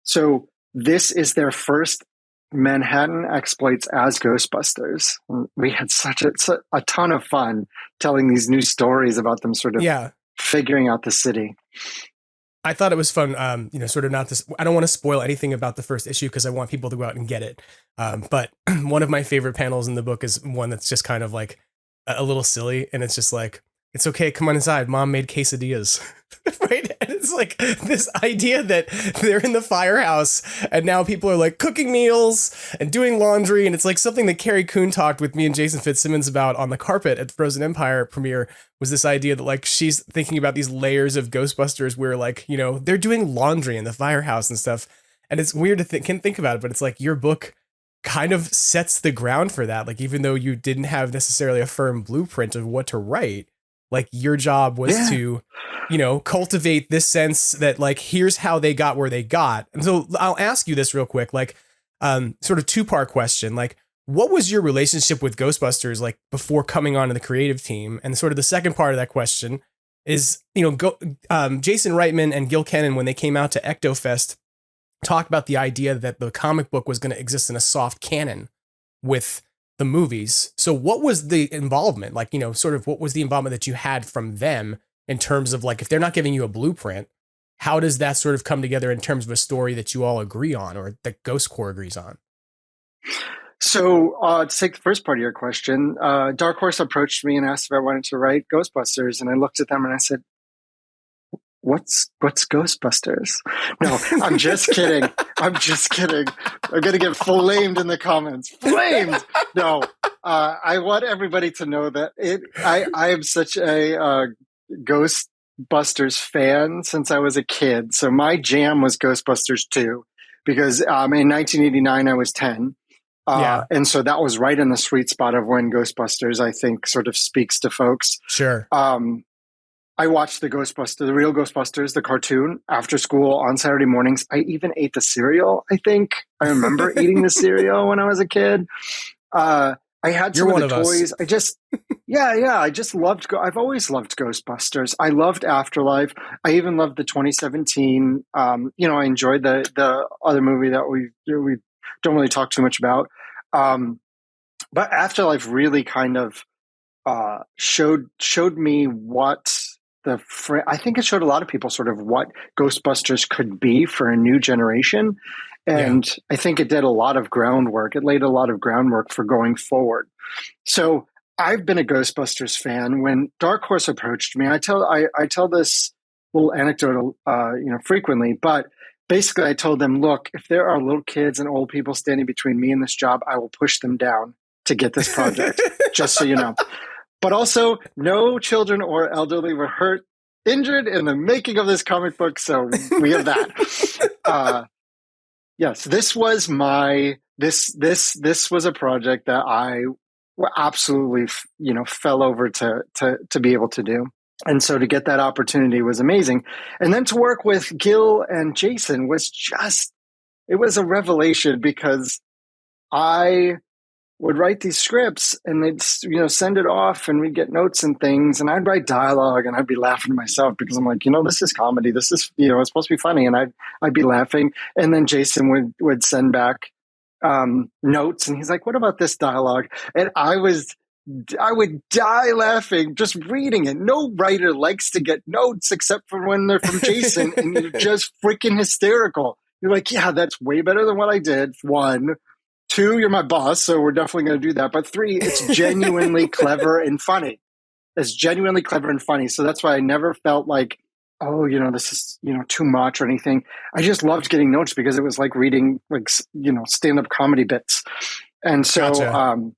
H: So this is their first Manhattan exploits as Ghostbusters. We had such a ton of fun telling these new stories about them sort of figuring out the city.
I: I thought it was fun, sort of not this. I don't want to spoil anything about the first issue because I want people to go out and get it. But one of my favorite panels in the book is one that's just kind of like a little silly. And it's just like, it's okay, come on inside. Mom made quesadillas. Right? And it's like this idea that they're in the firehouse and now people are like cooking meals and doing laundry. And it's like something that Carrie Coon talked with me and Jason Fitzsimmons about on the carpet at the Frozen Empire premiere, was this idea that like she's thinking about these layers of Ghostbusters where like, they're doing laundry in the firehouse and stuff. And it's weird to think about it, but it's like your book kind of sets the ground for that. Like, even though you didn't have necessarily a firm blueprint of what to write, like your job was to, cultivate this sense that like, here's how they got where they got. And so I'll ask you this real quick, like, sort of two-part question. Like, what was your relationship with Ghostbusters like before coming on to the creative team? And sort of the second part of that question is, Jason Reitman and Gil Kennan, when they came out to Ectofest, talked about the idea that the comic book was going to exist in a soft canon with the movies. So what was the involvement? Like, sort of what was the involvement that you had from them in terms of like, if they're not giving you a blueprint, how does that sort of come together in terms of a story that you all agree on or that Ghost Corps agrees on?
H: So to take the first part of your question, Dark Horse approached me and asked if I wanted to write Ghostbusters. And I looked at them and I said, What's Ghostbusters? No, I'm just kidding. I'm going to get flamed in the comments. Flamed! No, I want everybody to know that I am such a Ghostbusters fan since I was a kid. So my jam was Ghostbusters 2, because in 1989 I was 10. And so that was right in the sweet spot of when Ghostbusters, I think, sort of speaks to folks.
I: Sure.
H: I watched the real Ghostbusters, the cartoon, after school on Saturday mornings. I even ate the cereal. I think I remember eating the cereal when I was a kid. I had some of the toys. I just, I just loved. I've always loved Ghostbusters. I loved Afterlife. I even loved the 2017. I enjoyed the other movie that we don't really talk too much about. But Afterlife really kind of showed me what I think it showed a lot of people sort of what Ghostbusters could be for a new generation. And I think it did a lot of groundwork. It laid a lot of groundwork for going forward. So I've been a Ghostbusters fan. When Dark Horse approached me, I tell this little anecdote, frequently, but basically I told them, look, if there are little kids and old people standing between me and this job, I will push them down to get this project, just so you know. But also, no children or elderly were hurt, injured in the making of this comic book. So we have that. Yes, this was this was a project that I absolutely, fell over to be able to do. And so to get that opportunity was amazing. And then to work with Gil and Jason it was a revelation, because I would write these scripts and they'd, send it off and we'd get notes and things, and I'd write dialogue and I'd be laughing to myself because I'm like, this is comedy. This is, it's supposed to be funny. And I'd be laughing. And then Jason would send back notes and he's like, what about this dialogue? And I would die laughing just reading it. No writer likes to get notes except for when they're from Jason, and you're just freaking hysterical. You're like, yeah, that's way better than what I did. 1, 2, you're my boss, so we're definitely going to do that. But 3, it's genuinely clever and funny. It's genuinely clever and funny. So that's why I never felt like, oh, this is, too much or anything. I just loved getting notes because it was like reading, stand-up comedy bits. And so
M: Gotcha.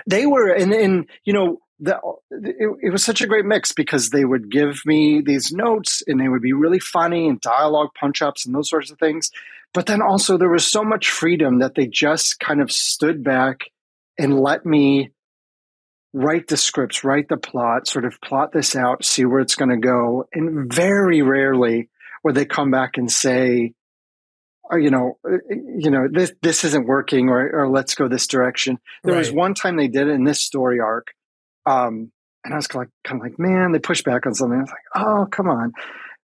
H: They were, and it was such a great mix because they would give me these notes and they would be really funny and dialogue punch-ups and those sorts of things. But then also there was so much freedom that they just kind of stood back and let me write the scripts, write the plot, sort of plot this out, see where it's going to go. And very rarely would they come back and say, this isn't working, or let's go this direction. There was one time they did it in this story arc. And I was kind of like, man, they pushed back on something. I was like, oh, come on.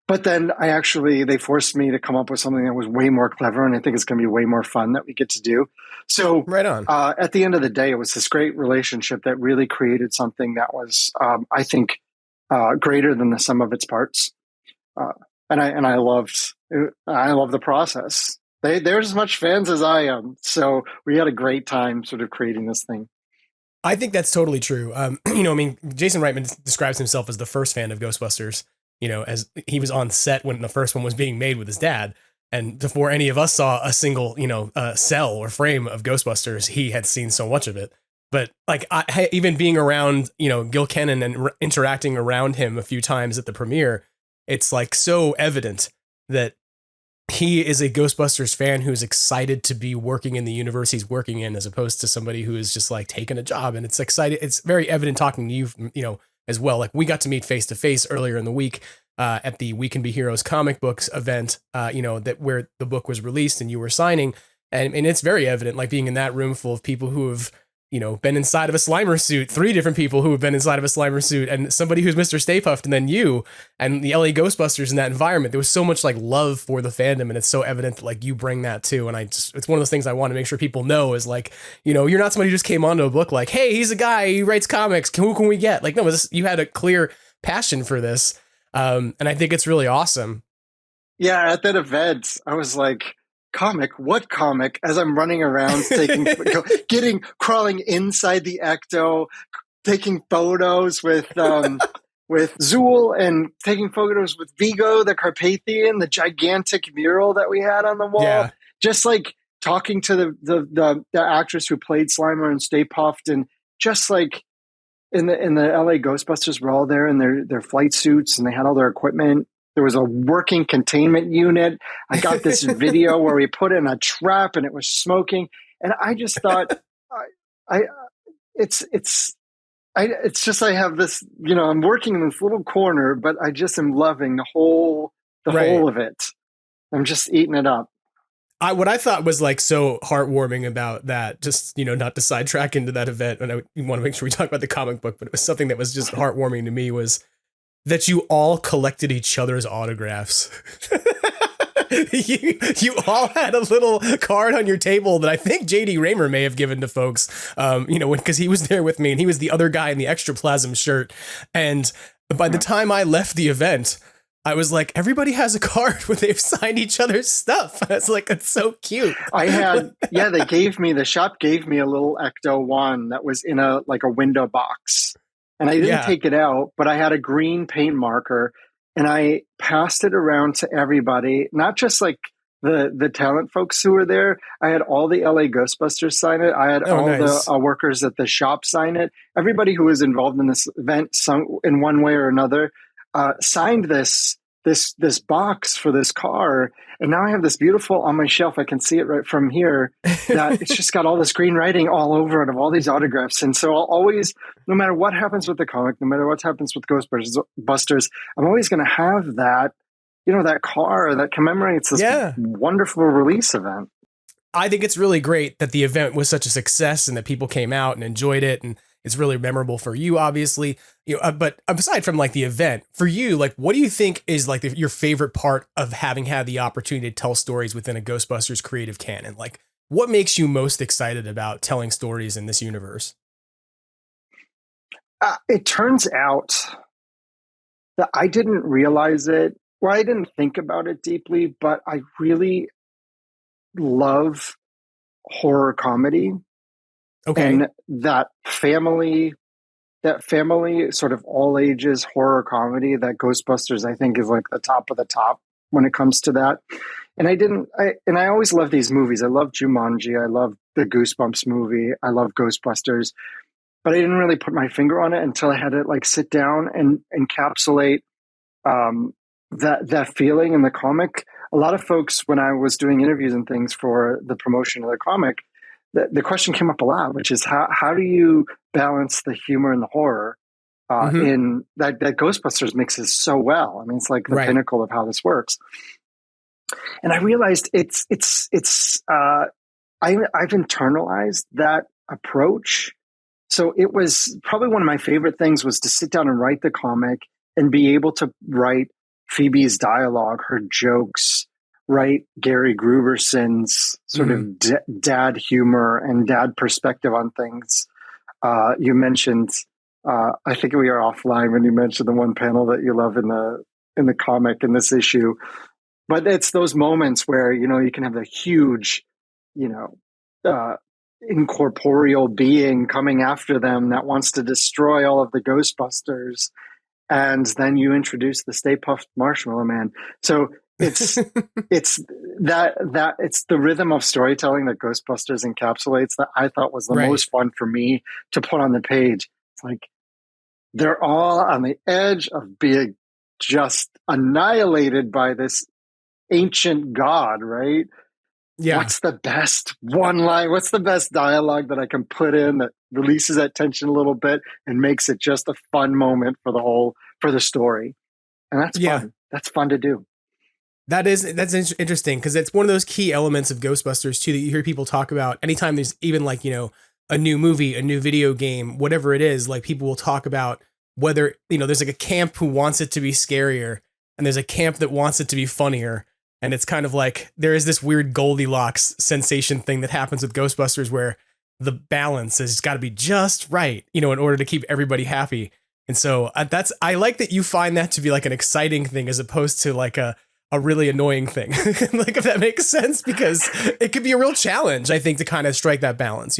H: But then they forced me to come up with something that was way more clever. And I think it's going to be way more fun that we get to do. So
M: right on.
H: At the end of the day, it was this great relationship that really created something that was, I think, greater than the sum of its parts. And I loved the process. They're as much fans as I am. So we had a great time sort of creating this thing.
M: I think that's totally true. Jason Reitman describes himself as the first fan of Ghostbusters, as he was on set when the first one was being made with his dad. And before any of us saw a single, cell or frame of Ghostbusters, he had seen so much of it. But like, even being around, Gil Kenan and interacting around him a few times at the premiere, it's like so evident that he is a Ghostbusters fan who's excited to be working in the universe he's working in, as opposed to somebody who is just like taking a job. And it's excited. It's very evident talking to you, as well. Like we got to meet face to face earlier in the week at the We Can Be Heroes comic books event, that where the book was released and you were signing. And it's very evident, like being in that room full of people who have, been inside of a Slimer suit, 3 different people who have been inside of a Slimer suit, and somebody who's Mr. Stay Puft, and then you and the LA Ghostbusters in that environment. There was so much like love for the fandom, and it's so evident that like you bring that too. And it's one of those things I want to make sure people know is like, you're not somebody who just came onto a book like, hey, he's a guy, he writes comics. Who can we get? Like, no, you had a clear passion for this. And I think it's really awesome.
H: Yeah. At that event, I was like, comic? What comic? As I'm running around, crawling inside the Ecto, taking photos with Zool, and taking photos with Vigo, the Carpathian, the gigantic mural that we had on the wall.
M: Yeah.
H: Just like talking to the actress who played Slimer and Stay Puft, and just like in the LA Ghostbusters were all there in their flight suits, and they had all their equipment. There was a working containment unit. I got this video where we put in a trap and it was smoking. And I just thought, it's it's just I have this, I'm working in this little corner, but I just am loving the whole of it. I'm just eating it up.
M: What I thought was like so heartwarming about that, just, not to sidetrack into that event, and I want to make sure we talk about the comic book, but it was something that was just heartwarming to me, was that you all collected each other's autographs. you all had a little card on your table that I think JD Raymer may have given to folks, because he was there with me and he was the other guy in the Extraplasm shirt. And by the time I left the event, I was like, everybody has a card where they've signed each other's stuff. I was like, it's so cute.
H: The shop gave me a little Ecto one that was in a window box. And I didn't take it out, but I had a green paint marker and I passed it around to everybody, not just like the talent folks who were there. I had all the LA Ghostbusters sign it. I had the workers at the shop sign it. Everybody who was involved in this event, in one way or another, signed this box for this car, and now I have this beautiful on my shelf. I can see it right from here. That it's just got all this green writing all over it of all these autographs, and so I'll always, no matter what happens with the comic, no matter what happens with Ghostbusters, I'm always going to have that, that car that commemorates this wonderful release event.
M: I think it's really great that the event was such a success and that people came out and enjoyed it, and it's really memorable for you, obviously. But aside from like the event, for you, like, what do you think is like your favorite part of having had the opportunity to tell stories within a Ghostbusters creative canon? Like, what makes you most excited about telling stories in this universe?
H: It turns out that I didn't realize it, or I didn't think about it deeply, but I really love horror comedy.
M: Okay.
H: And that family sort of all ages horror comedy that Ghostbusters, I think, is like the top of the top when it comes to that. And I always love these movies. I love Jumanji. I love the Goosebumps movie. I love Ghostbusters, but I didn't really put my finger on it until I had to like sit down and encapsulate that feeling in the comic. A lot of folks, when I was doing interviews and things for the promotion of the comic, the question came up a lot, which is how do you balance the humor and the horror in that Ghostbusters mixes so well? I mean, it's like the pinnacle of how this works. And I realized I've internalized that approach. So it was probably one of my favorite things was to sit down and write the comic and be able to write Phoebe's dialogue, her jokes, write Gary Gruberson's sort of dad humor and dad perspective on things. You mentioned, I think we are offline when you mentioned the one panel that you love in the comic in this issue. But it's those moments where, you can have a huge, incorporeal being coming after them that wants to destroy all of the Ghostbusters. And then you introduce the Stay Puft Marshmallow Man. So it's the rhythm of storytelling that Ghostbusters encapsulates that I thought was the most fun for me to put on the page. It's like they're all on the edge of being just annihilated by this ancient god, right? Yeah. What's the best one line? What's the best dialogue that I can put in that releases that tension a little bit and makes it just a fun moment for the story? And that's fun. That's fun to do.
M: That's interesting because it's one of those key elements of Ghostbusters too that you hear people talk about anytime there's even like, a new movie, a new video game, whatever it is, like people will talk about whether, there's like a camp who wants it to be scarier and there's a camp that wants it to be funnier. And it's kind of like there is this weird Goldilocks sensation thing that happens with Ghostbusters where the balance has got to be just right, in order to keep everybody happy. And so I like that you find that to be like an exciting thing as opposed to like a really annoying thing. Like if that makes sense, because it could be a real challenge, I think, to kind of strike that balance,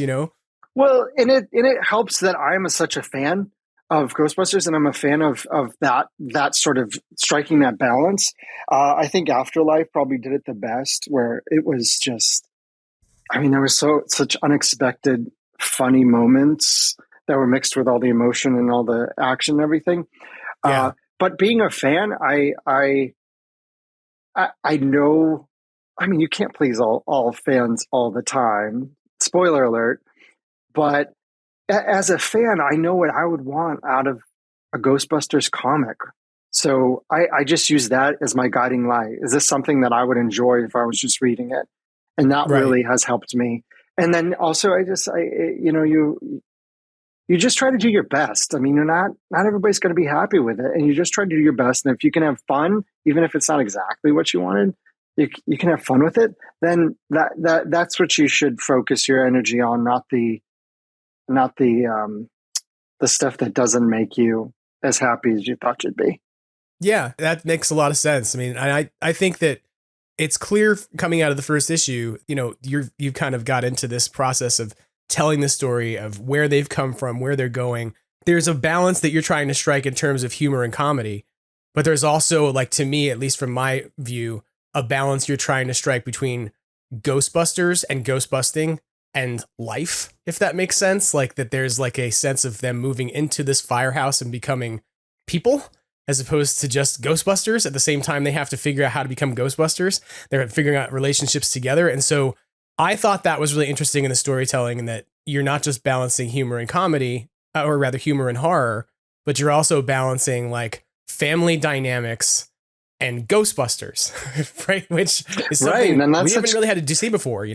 H: Well, and it helps that I'm such a fan of Ghostbusters, and I'm a fan of that sort of striking that balance. I think Afterlife probably did it the best, where it was just, there was such unexpected, funny moments that were mixed with all the emotion and all the action and everything. Yeah. But being a fan, I know, you can't please all fans all the time. Spoiler alert, but as a fan, I know what I would want out of a Ghostbusters comic. So I just use that as my guiding light. Is this something that I would enjoy if I was just reading it? And that really has helped me. And then also you just try to do your best. I mean, not everybody's going to be happy with it, and you just try to do your best. And if you can have fun, even if it's not exactly what you wanted, you can have fun with it. Then that's what you should focus your energy on, not the stuff that doesn't make you as happy as you thought you'd be.
M: Yeah, that makes a lot of sense. I mean, I think that it's clear coming out of the first issue, you've kind of got into this process of telling the story of where they've come from, where they're going. There's a balance that you're trying to strike in terms of humor and comedy, but there's also, like, to me, at least from my view, a balance you're trying to strike between Ghostbusters and ghostbusting and life, if that makes sense. Like, that there's like a sense of them moving into this firehouse and becoming people, as opposed to just Ghostbusters. At the same time, they have to figure out how to become Ghostbusters. They're figuring out relationships together. And so I thought that was really interesting in the storytelling, and that you're not just balancing humor and comedy, or rather humor and horror, but you're also balancing like family dynamics and Ghostbusters, right? Which is something we haven't really had to see before,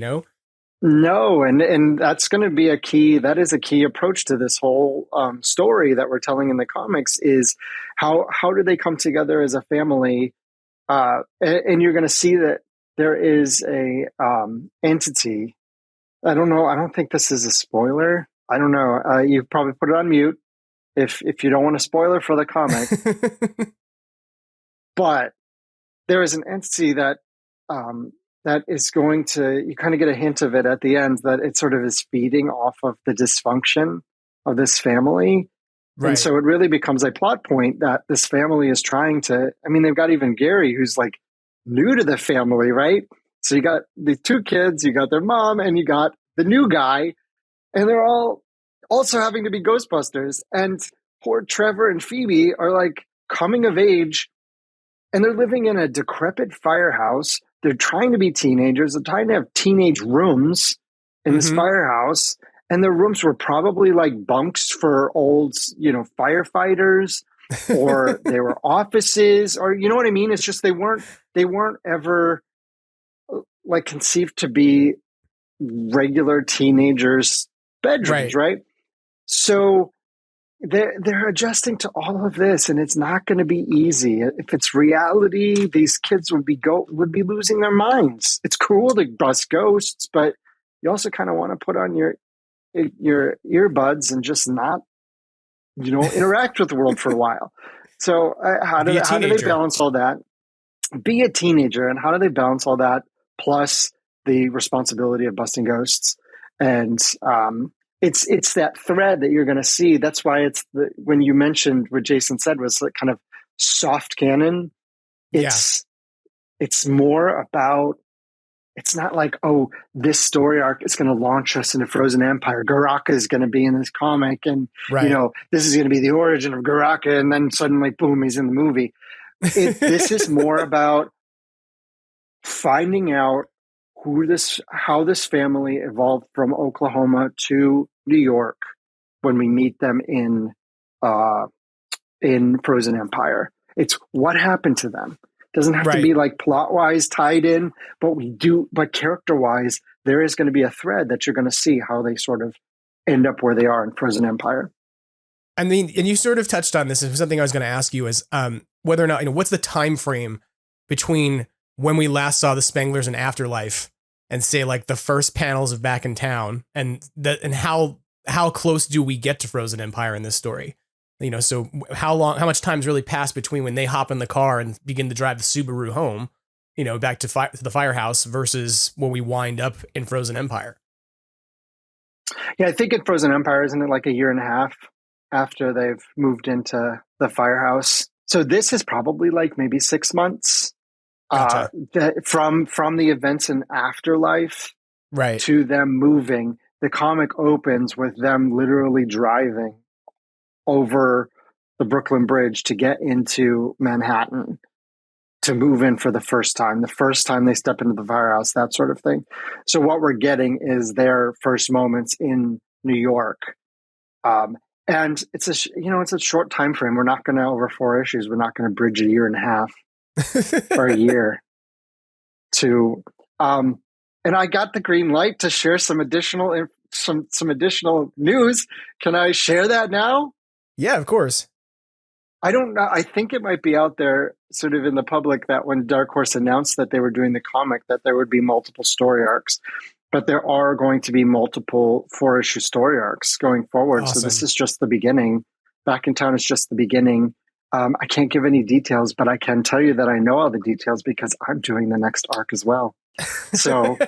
H: No, and that's going to be a key. That is a key approach to this whole story that we're telling in the comics. Is how do they come together as a family? And you're going to see that there is a entity. I don't know. I don't think this is a spoiler. I don't know. You probably put it on mute if you don't want a spoiler for the comic. But there is an entity that is going to, you kind of get a hint of it at the end, that it sort of is feeding off of the dysfunction of this family. Right. And so it really becomes a plot point that this family is trying to, I mean, they've got even Gary, who's like new to the family, right? So you got the two kids, you got their mom, and you got the new guy, and they're all also having to be Ghostbusters. And poor Trevor and Phoebe are like coming of age, and they're living in a decrepit firehouse. They're trying to be teenagers. They're trying to have teenage rooms in this firehouse. And their rooms were probably like bunks for old, firefighters, or they were offices, or, you know what I mean? It's just, they weren't ever like conceived to be regular teenagers' bedrooms. Right. So they're adjusting to all of this, and it's not going to be easy. If it's reality, these kids would be losing their minds. It's cool to bust ghosts, but you also kind of want to put on your earbuds and just not, interact with the world for a while. So how do they balance all that? Be a teenager, and how do they balance all that plus the responsibility of busting ghosts? And it's that thread that you're going to see. That's why when you mentioned what Jason said was like kind of soft canon. It's more about, it's not like, oh, this story arc is going to launch us into Frozen Empire. Garaka is going to be in this comic, and this is going to be the origin of Garaka, and then suddenly, boom, he's in the movie. This is more about finding out how this family evolved from Oklahoma to New York when we meet them in Frozen Empire. It's what happened to them. Doesn't have to be like plot wise tied in, but character wise, there is going to be a thread that you're going to see how they sort of end up where they are in Frozen Empire.
M: I mean, and you sort of touched on this. It was something I was going to ask you is whether or not, what's the time frame between when we last saw the Spanglers in Afterlife and say like the first panels of Back in Town, and how close do we get to Frozen Empire in this story? So how much time's really passed between when they hop in the car and begin to drive the Subaru home, back to the firehouse versus when we wind up in Frozen Empire?
H: Yeah, I think in Frozen Empire, isn't it like a year and a half after they've moved into the firehouse? So this is probably like maybe 6 months.
M: Gotcha.
H: From the events in Afterlife to them moving. The comic opens with them literally driving over the Brooklyn Bridge to get into Manhattan to move in for the first time they step into the firehouse, that sort of thing. So what we're getting is their first moments in New York. And it's it's a short time frame. We're not going to, over 4 issues, we're not going to bridge a year and a half or a year to, and I got the green light to share some additional news. Can I share that now?
M: Yeah, of course.
H: I don't know. I think it might be out there sort of in the public that when Dark Horse announced that they were doing the comic, that there would be multiple story arcs, but there are going to be multiple 4-issue story arcs going forward.
M: Awesome.
H: So this is just the beginning. Back in Town is just the beginning. I can't give any details, but I can tell you that I know all the details because I'm doing the next arc as well. So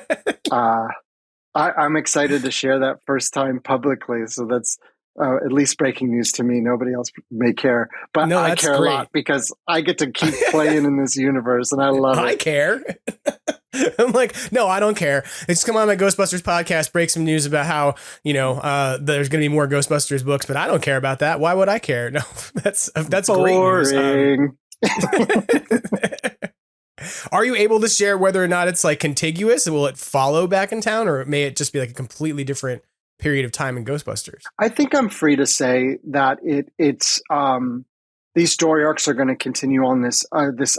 H: I'm excited to share that first time publicly. So that's at least breaking news to me. Nobody else may care, but
M: No,
H: I
M: that's
H: care
M: great.
H: a lot because I get to keep playing in this universe, and I love it.
M: I care. I'm like, no, I don't care. Just come on my Ghostbusters podcast, break some news about how, there's going to be more Ghostbusters books, but I don't care about that. Why would I care? No, that's great news. Are you able to share whether or not it's like contiguous? Will it follow Back in Town, or may it just be like a completely different period of time in Ghostbusters?
H: I think I'm free to say that it's these story arcs are going to continue on this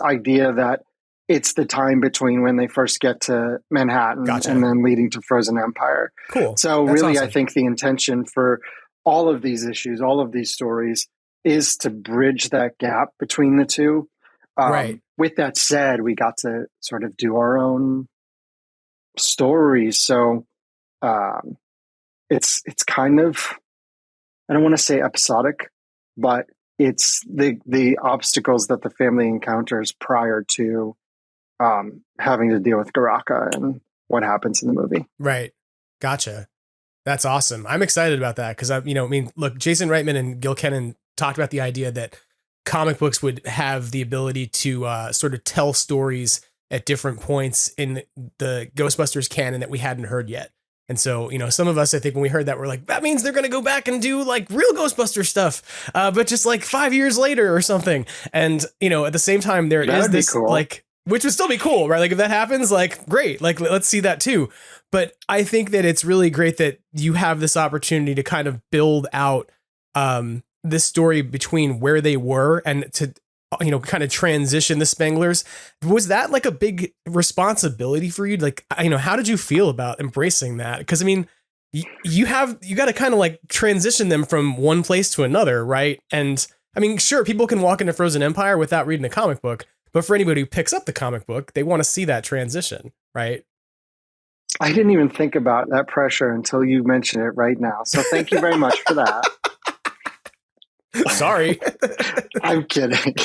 H: idea that it's the time between when they first get to Manhattan and then leading to Frozen Empire.
M: Cool.
H: So
M: That's
H: really,
M: awesome.
H: I think the intention for all of these issues, all of these stories, is to bridge that gap between the two.
M: Right.
H: With that said, we got to sort of do our own stories. So it's kind of, I don't want to say episodic, but it's the obstacles that the family encounters prior to having to deal with Garaka and what happens in the movie.
M: Right. Gotcha. That's awesome. I'm excited about that because look, Jason Reitman and Gil Kennan talked about the idea that comic books would have the ability to sort of tell stories at different points in the Ghostbusters canon that we hadn't heard yet. And so, some of us, I think when we heard that, we're like, that means they're going to go back and do like real Ghostbuster stuff, but just like 5 years later or something. And, at the same time, there is this
H: cool.
M: like, which would still be cool, right? Like if that happens, like great, like let's see that too. But I think that it's really great that you have this opportunity to kind of build out this story between where they were and to, kind of transition the Spanglers. Was that like a big responsibility for you? Like, how did you feel about embracing that? Because you got to kind of like transition them from one place to another, right? And sure, people can walk into Frozen Empire without reading the comic book, but for anybody who picks up the comic book, they want to see that transition, right?
H: I didn't even think about that pressure until you mention it right now. So thank you very much for that.
M: Sorry.
H: I'm kidding.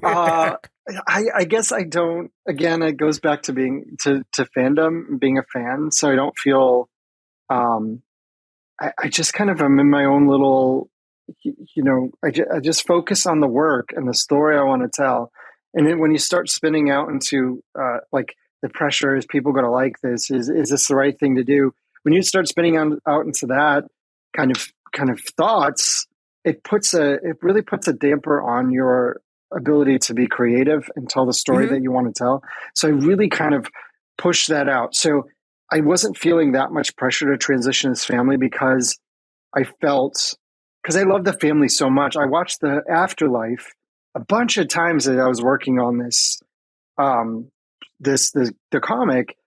H: I guess I don't, again, it goes back to being to fandom, being a fan. So I don't feel, I just kind of am in my own little, I just focus on the work and the story I want to tell. And then when you start spinning out into like the pressure, is people going to like this? Is this the right thing to do? When you start spinning out into that kind of thoughts, it really puts a damper on your ability to be creative and tell the story that you want to tell. So I really kind of pushed that out. So I wasn't feeling that much pressure to transition this family because I love the family so much. I watched the Afterlife a bunch of times that I was working on this, the comic,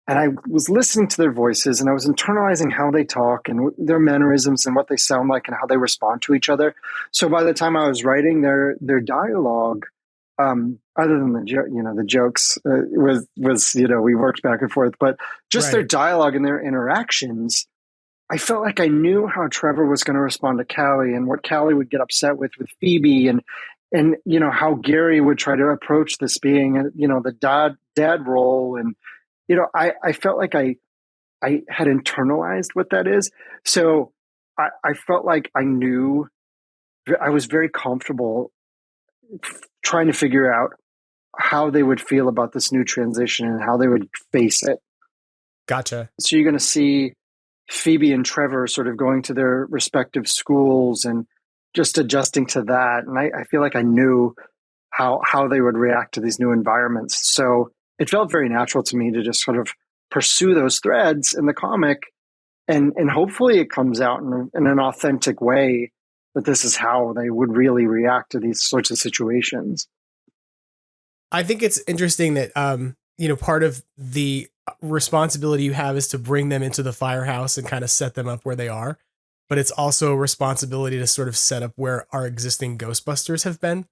H: and I was listening to their voices and I was internalizing how they talk and their mannerisms and what they sound like and how they respond to each other. So by the time I was writing their dialogue, other than the jokes, was we worked back and forth, but just their dialogue and their interactions, I felt like I knew how Trevor was going to respond to Callie and what Callie would get upset with Phoebe and how Gary would try to approach this being, the dad role. And, I felt like I had internalized what that is. So I felt like I knew, I was very comfortable trying to figure out how they would feel about this new transition and how they would face it.
M: Gotcha.
H: So you're going to see Phoebe and Trevor sort of going to their respective schools and just adjusting to that. And I feel like I knew how they would react to these new environments. So it felt very natural to me to just sort of pursue those threads in the comic and hopefully it comes out in an authentic way that this is how they would really react to these sorts of situations.
M: I think it's interesting that, part of the responsibility you have is to bring them into the firehouse and kind of set them up where they are. But it's also a responsibility to sort of set up where our existing Ghostbusters have been.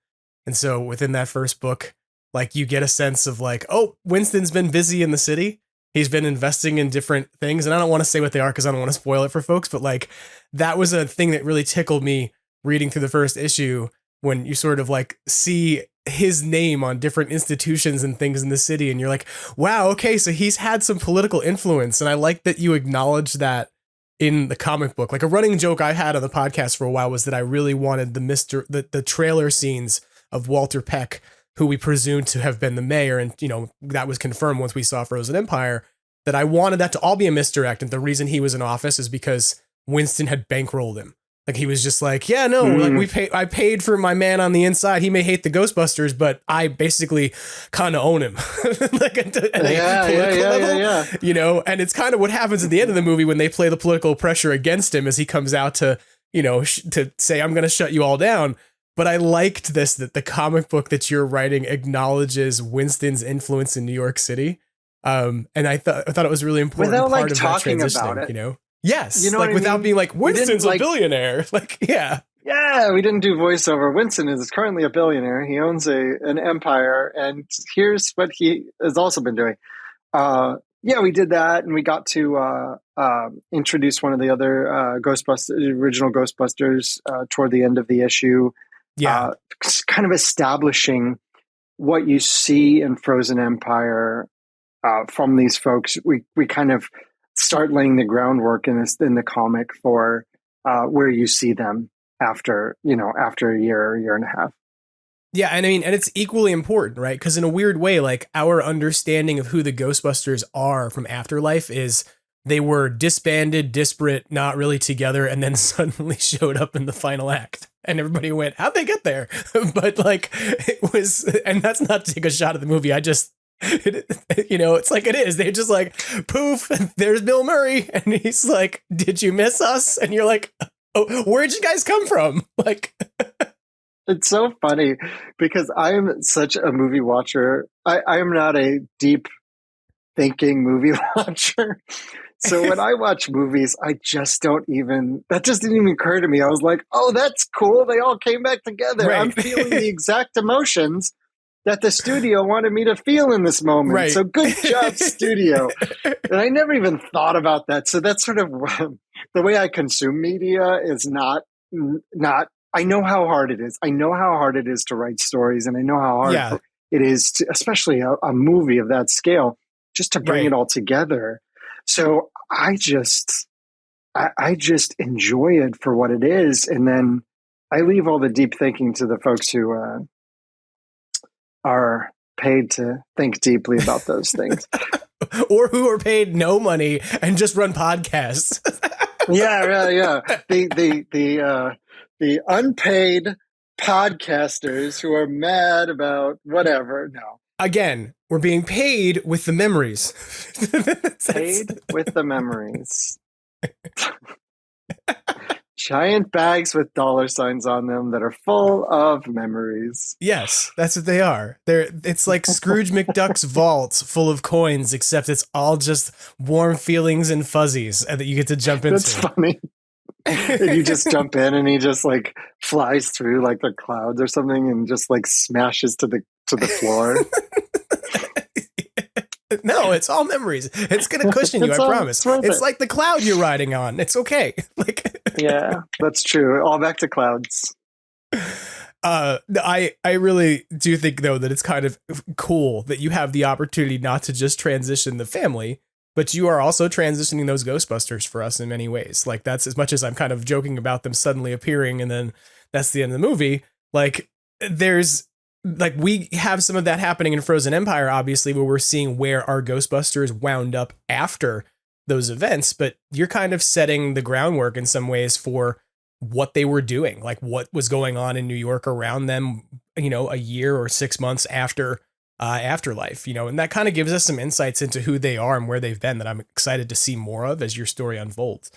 M: And so within that first book, like you get a sense of like, oh, Winston's been busy in the city. He's been investing in different things. And I don't want to say what they are because I don't want to spoil it for folks. But like that was a thing that really tickled me reading through the first issue when you sort of like see his name on different institutions and things in the city. And you're like, wow, okay, so he's had some political influence. And I like that you acknowledge that in the comic book. Like a running joke I had on the podcast for a while was that I really wanted the trailer scenes of Walter Peck, who we presumed to have been the mayor. And, that was confirmed once we saw Frozen Empire, that I wanted that to all be a misdirect. And the reason he was in office is because Winston had bankrolled him. Like he was just like, yeah, no, like I paid for my man on the inside. He may hate the Ghostbusters, but I basically kind of own him. Like level, and it's kind of what happens at the end of the movie when they play the political pressure against him as he comes out to, to say, I'm going to shut you all down. But I liked this, that the comic book that you're writing acknowledges Winston's influence in New York City. And I thought it was really important
H: without
M: part
H: like
M: of
H: talking
M: that transitioning,
H: about it.
M: Yes, like without being like, Winston's a billionaire. Like, yeah.
H: Yeah, we didn't do voiceover. Winston is currently a billionaire. He owns an empire, and here's what he has also been doing. We did that, and we got to introduce one of the other original Ghostbusters toward the end of the issue. Yeah, kind of establishing what you see in Frozen Empire from these folks. We kind of start laying the groundwork in the comic for where you see them after a year and a half.
M: Yeah, and I mean, and it's equally important, right? Because in a weird way, like our understanding of who the Ghostbusters are from Afterlife is they were disbanded, disparate, not really together, and then suddenly showed up in the final act. And everybody went, how'd they get there? But like it was, and that's not to take a shot at the movie. It's like it is. They just like, poof, there's Bill Murray. And he's like, did you miss us? And you're like, oh, where'd you guys come from? Like,
H: it's so funny because I'm such a movie watcher. I am not a deep thinking movie watcher. So when I watch movies, that just didn't even occur to me. I was like, oh, that's cool. They all came back together. Right. I'm feeling the exact emotions that the studio wanted me to feel in this moment. Right. So good job, studio. And I never even thought about that. So that's sort of the way I consume media is not, I know how hard it is. I know how hard it is to write stories, and I know how hard it is to, especially a movie of that scale, just to bring it all together. So I just enjoy it for what it is. And then I leave all the deep thinking to the folks who are paid to think deeply about those things.
M: Or who are paid no money and just run podcasts.
H: Yeah. The unpaid podcasters who are mad about whatever. No.
M: Again, we're being paid with the memories.
H: Paid with the memories. Giant bags with dollar signs on them that are full of memories.
M: Yes, that's what they are. It's like Scrooge McDuck's vault full of coins, except it's all just warm feelings and fuzzies that you get to jump into.
H: That's funny. And you just jump in and he just like flies through like the clouds or something and just like smashes to the floor.
M: No, it's all memories. It's going to cushion you, I promise. It's like the cloud you're riding on. It's okay.
H: Yeah, that's true. All back to clouds.
M: I really do think, though, that it's kind of cool that you have the opportunity not to just transition the family, but you are also transitioning those Ghostbusters for us in many ways. Like, that's as much as I'm kind of joking about them suddenly appearing and then that's the end of the movie. Like, we have some of that happening in Frozen Empire, obviously, where we're seeing where our Ghostbusters wound up after those events, but you're kind of setting the groundwork in some ways for what they were doing, like what was going on in New York around them, a year or 6 months after afterlife, and that kind of gives us some insights into who they are and where they've been that I'm excited to see more of as your story unfolds.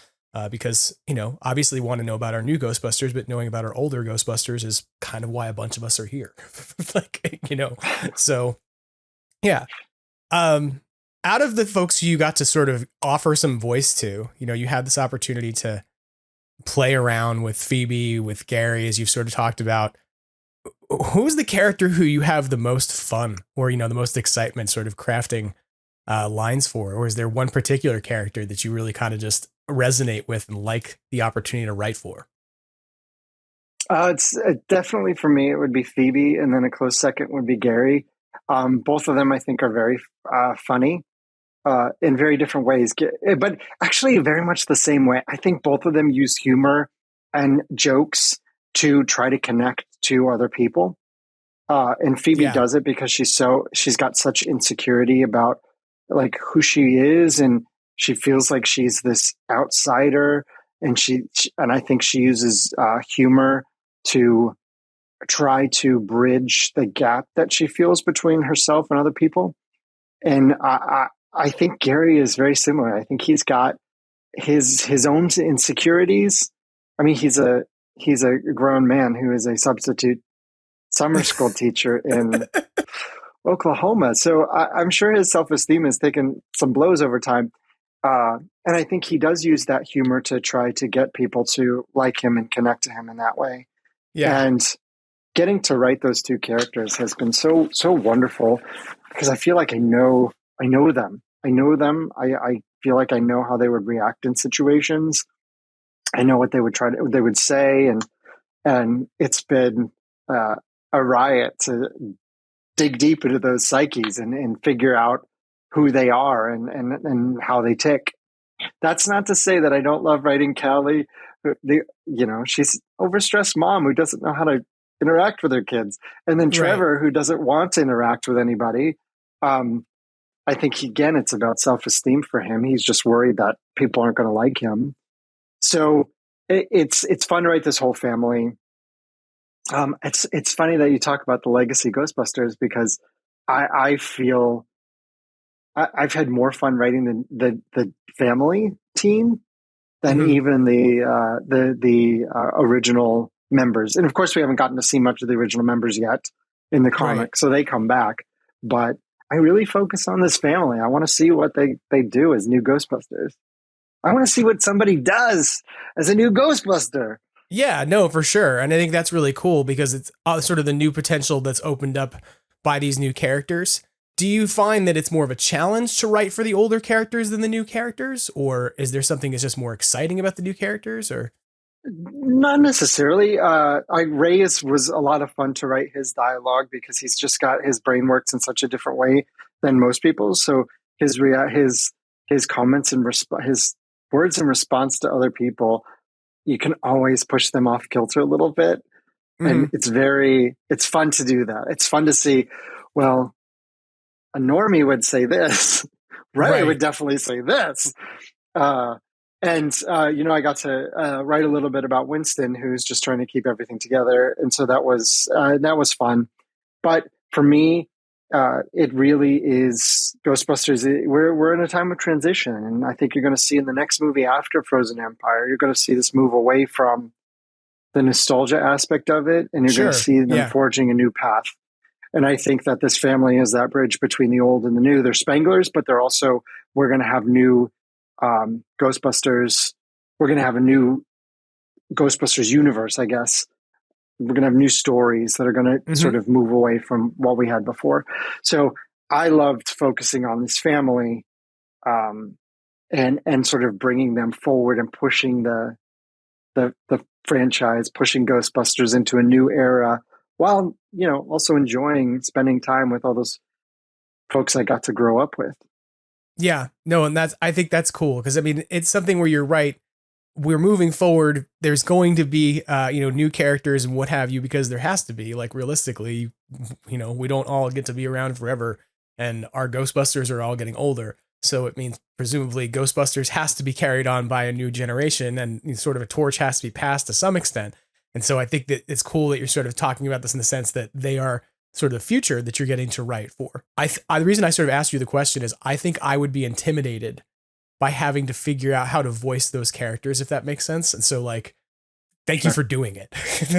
M: Because, obviously want to know about our new Ghostbusters, but knowing about our older Ghostbusters is kind of why a bunch of us are here. So yeah. Out of the folks you got to sort of offer some voice to, you had this opportunity to play around with Phoebe, with Gary, as you've sort of talked about. Who's the character who you have the most fun or, the most excitement sort of crafting lines for? Or is there one particular character that you really kind of just resonate with and like the opportunity to write for?
H: It's definitely for me, it would be Phoebe. And then a close second would be Gary. Both of them, I think, are very funny in very different ways, but actually very much the same way. I think both of them use humor and jokes to try to connect to other people. And Phoebe does it because she's got such insecurity about like who she is, and she feels like she's this outsider, and and I think she uses humor to try to bridge the gap that she feels between herself and other people. And I think Gary is very similar. I think he's got his own insecurities. I mean, he's a grown man who is a substitute summer school teacher in Oklahoma. So I'm sure his self-esteem has taken some blows over time. And I think he does use that humor to try to get people to like him and connect to him in that way. Yeah. And getting to write those two characters has been so wonderful because I feel like I know them. I feel like I know how they would react in situations. I know what they would say. And it's been a riot to dig deep into those psyches and figure out who they are and how they tick. That's not to say that I don't love writing Callie. She's overstressed mom who doesn't know how to interact with her kids. And then Trevor, who doesn't want to interact with anybody. I think, again, it's about self-esteem for him. He's just worried that people aren't going to like him. So it's fun to write this whole family. It's funny that you talk about the legacy Ghostbusters because I feel I've had more fun writing the family team than even the original members. And of course, we haven't gotten to see much of the original members yet in the comic, so they come back. But I really focus on this family. I want to see what they do as new Ghostbusters. I want to see what somebody does as a new Ghostbuster.
M: Yeah, no, for sure. And I think that's really cool because it's sort of the new potential that's opened up by these new characters. Do you find that it's more of a challenge to write for the older characters than the new characters? Or is there something that's just more exciting about the new characters? Or
H: not necessarily. Reyes was a lot of fun to write his dialogue because he's just got his brain works in such a different way than most people's. So his comments and his words in response to other people, you can always push them off kilter a little bit. And it's fun to do that. It's fun to see, well, a normie would say this. Ray would definitely say this. I got to write a little bit about Winston, who's just trying to keep everything together. And so that was fun. But for me, it really is Ghostbusters. We're in a time of transition. And I think you're going to see in the next movie after Frozen Empire, you're going to see this move away from the nostalgia aspect of it. And you're going to see them forging a new path. And I think that this family is that bridge between the old and the new. They're Spanglers, but we're going to have new Ghostbusters. We're going to have a new Ghostbusters universe, I guess. We're going to have new stories that are going to sort of move away from what we had before. So I loved focusing on this family and sort of bringing them forward and pushing the franchise, pushing Ghostbusters into a new era, while, also enjoying spending time with all those folks I got to grow up with.
M: Yeah, no, and I think that's cool because I mean, it's something where you're right. We're moving forward. There's going to be, new characters and what have you, because there has to be, like, realistically, we don't all get to be around forever, and our Ghostbusters are all getting older. So it means presumably Ghostbusters has to be carried on by a new generation, and sort of a torch has to be passed to some extent. And so I think that it's cool that you're sort of talking about this in the sense that they are
I: sort of the future that you're getting to write for. The reason I sort of asked you the question is I think I would be intimidated by having to figure out how to voice those characters, if that makes sense. And so like, thank you for doing it.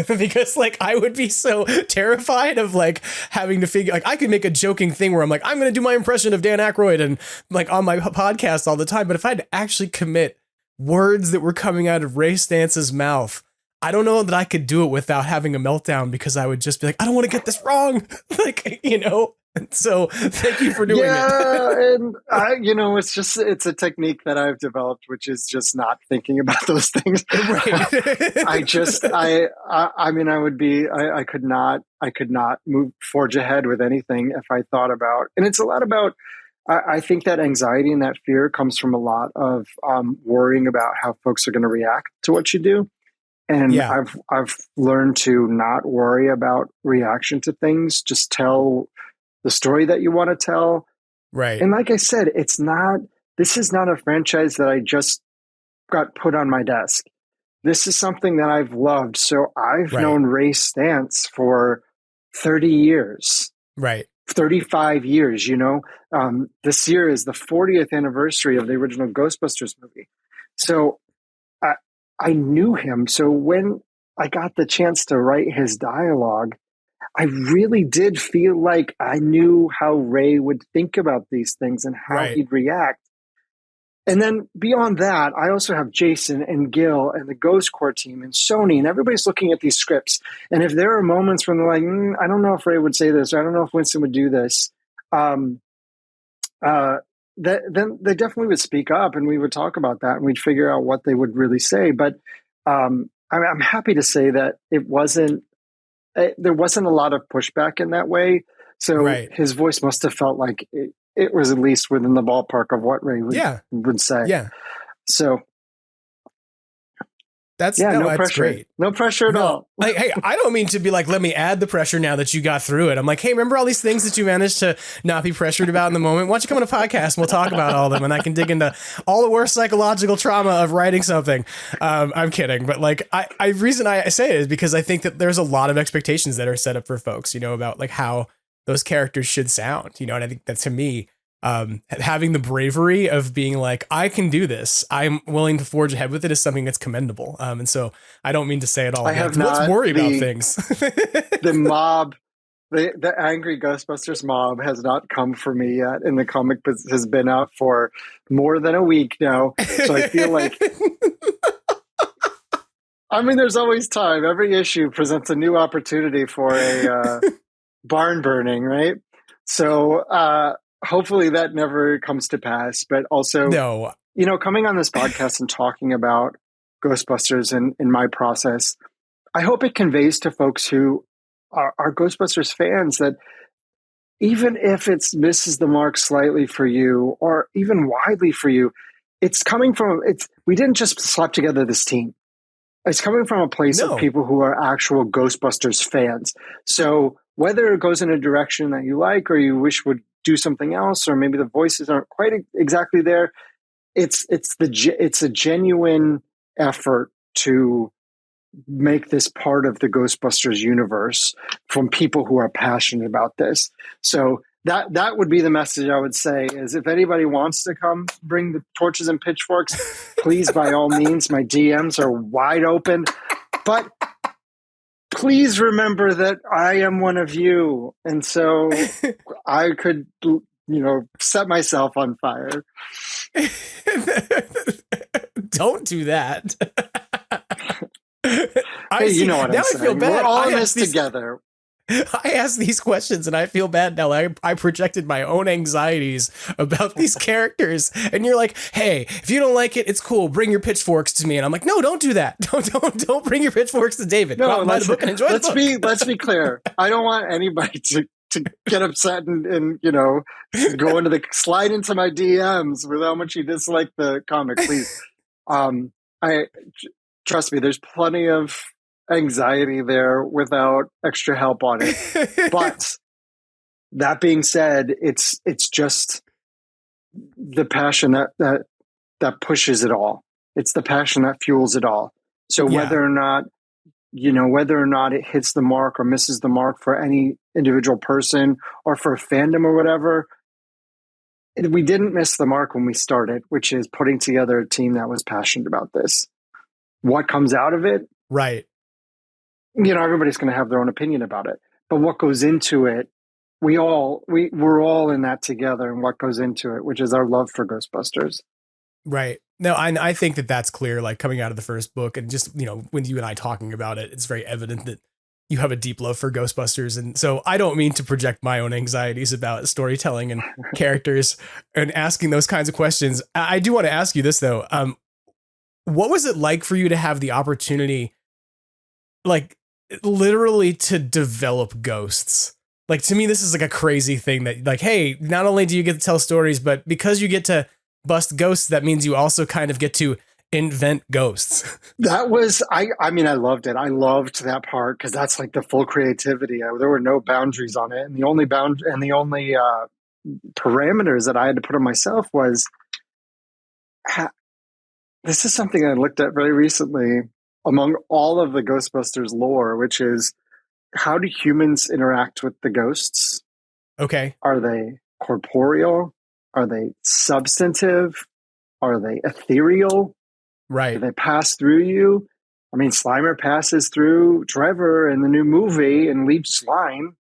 I: Because like, I would be so terrified of like having to figure, like I could make a joking thing where I'm like, I'm going to do my impression of Dan Aykroyd and like on my podcast all the time. But if I had to actually commit words that were coming out of Ray Stance's mouth, I don't know that I could do it without having a meltdown, because I would just be like, I don't want to get this wrong. Like, you know, so thank you for doing it.
H: And it's a technique that I've developed, which is just not thinking about those things.
I: Right.
H: I could not forge ahead with anything if I thought about, and it's a lot about, I think that anxiety and that fear comes from a lot of worrying about how folks are going to react to what you do. And I've learned to not worry about reaction to things. Just tell the story that you want to tell.
I: Right.
H: And like I said, this is not a franchise that I just got put on my desk. This is something that I've loved. So I've known Ray Stantz for 30 years.
I: Right.
H: 35 years, you know. This year is the 40th anniversary of the original Ghostbusters movie. So I knew him. So when I got the chance to write his dialogue, I really did feel like I knew how Ray would think about these things and how he'd react. And then beyond that, I also have Jason and Gil and the Ghost Core team and Sony, and everybody's looking at these scripts. And if there are moments when they're like, I don't know if Ray would say this, or I don't know if Winston would do this, then they definitely would speak up, and we would talk about that, and we'd figure out what they would really say. But I'm happy to say that there wasn't a lot of pushback in that way. So his voice must have felt like it was at least within the ballpark of what Ray would say.
I: Yeah.
H: So
I: that's
H: no pressure.
I: Great.
H: No pressure at all.
I: Like, hey, I don't mean to be like, let me add the pressure now that you got through it. I'm like, hey, remember all these things that you managed to not be pressured about in the moment? Why don't you come on a podcast and we'll talk about all of them, and I can dig into all the worst psychological trauma of writing something. I'm kidding. But like, reason I say it is because I think that there's a lot of expectations that are set up for folks, you know, about like how those characters should sound, you know, and I think that to me, having the bravery of being like, I can do this, I'm willing to forge ahead with it, is something that's commendable. And so I don't mean to say it all. Let's worry about things.
H: The mob, the angry Ghostbusters mob has not come for me yet. And the comic has been out for more than a week now. So I feel like, I mean, there's always time. Every issue presents a new opportunity for a barn burning, right? So, hopefully that never comes to pass, but also, you know, coming on this podcast and talking about Ghostbusters and in my process, I hope it conveys to folks who are Ghostbusters fans that even if it misses the mark slightly for you or even widely for you, we didn't just slap together this team. It's coming from a place of people who are actual Ghostbusters fans. So whether it goes in a direction that you like or you wish would do something else, or maybe the voices aren't quite exactly there, it's a genuine effort to make this part of the Ghostbusters universe from people who are passionate about this. So that would be the message I would say, is if anybody wants to come bring the torches and pitchforks, please, by all means, my DMs are wide open. But please remember that I am one of you. And so I could, you know, set myself on fire.
I: Don't do that.
H: Hey, you know what I'm saying.
I: I feel bad.
H: We're all in this together.
I: I asked these questions and I feel bad now. I projected my own anxieties about these characters, and you're like, "Hey, if you don't like it, it's cool. Bring your pitchforks to me." And I'm like, "No, don't do that. Don't bring your pitchforks to David.
H: No,
I: buy the book and enjoy the book."
H: Let's be clear. I don't want anybody to get upset and you know, slide into my DMs with how much you dislike the comic. Please, trust me. There's plenty of anxiety there without extra help on it. But that being said, it's just the passion that pushes it all. It's the passion that fuels it all. So whether or not whether or not it hits the mark or misses the mark for any individual person or for a fandom or whatever, we didn't miss the mark when we started, which is putting together a team that was passionate about this. What comes out of it?
M: Right.
H: Everybody's going to have their own opinion about it, but what goes into it, we're all in that together, and what goes into it, which is our love for Ghostbusters.
M: Right. No, I think that's clear, like coming out of the first book and just, when you and I talking about it, it's very evident that you have a deep love for Ghostbusters. And so I don't mean to project my own anxieties about storytelling and characters and asking those kinds of questions. I do want to ask you this though. What was it like for you to have the opportunity, like literally to develop ghosts? Like, to me, this is like a crazy thing that like, hey, not only do you get to tell stories, but because you get to bust ghosts, that means you also kind of get to invent ghosts.
H: That was, I loved it. I loved that part because that's like the full creativity. There were no boundaries on it. And the only parameters that I had to put on myself was, this is something I looked at very recently among all of the Ghostbusters lore, which is, how do humans interact with the ghosts?
M: Okay.
H: Are they corporeal? Are they substantive? Are they ethereal?
M: Right.
H: Do they pass through you? I mean, Slimer passes through Trevor in the new movie and leaves slime.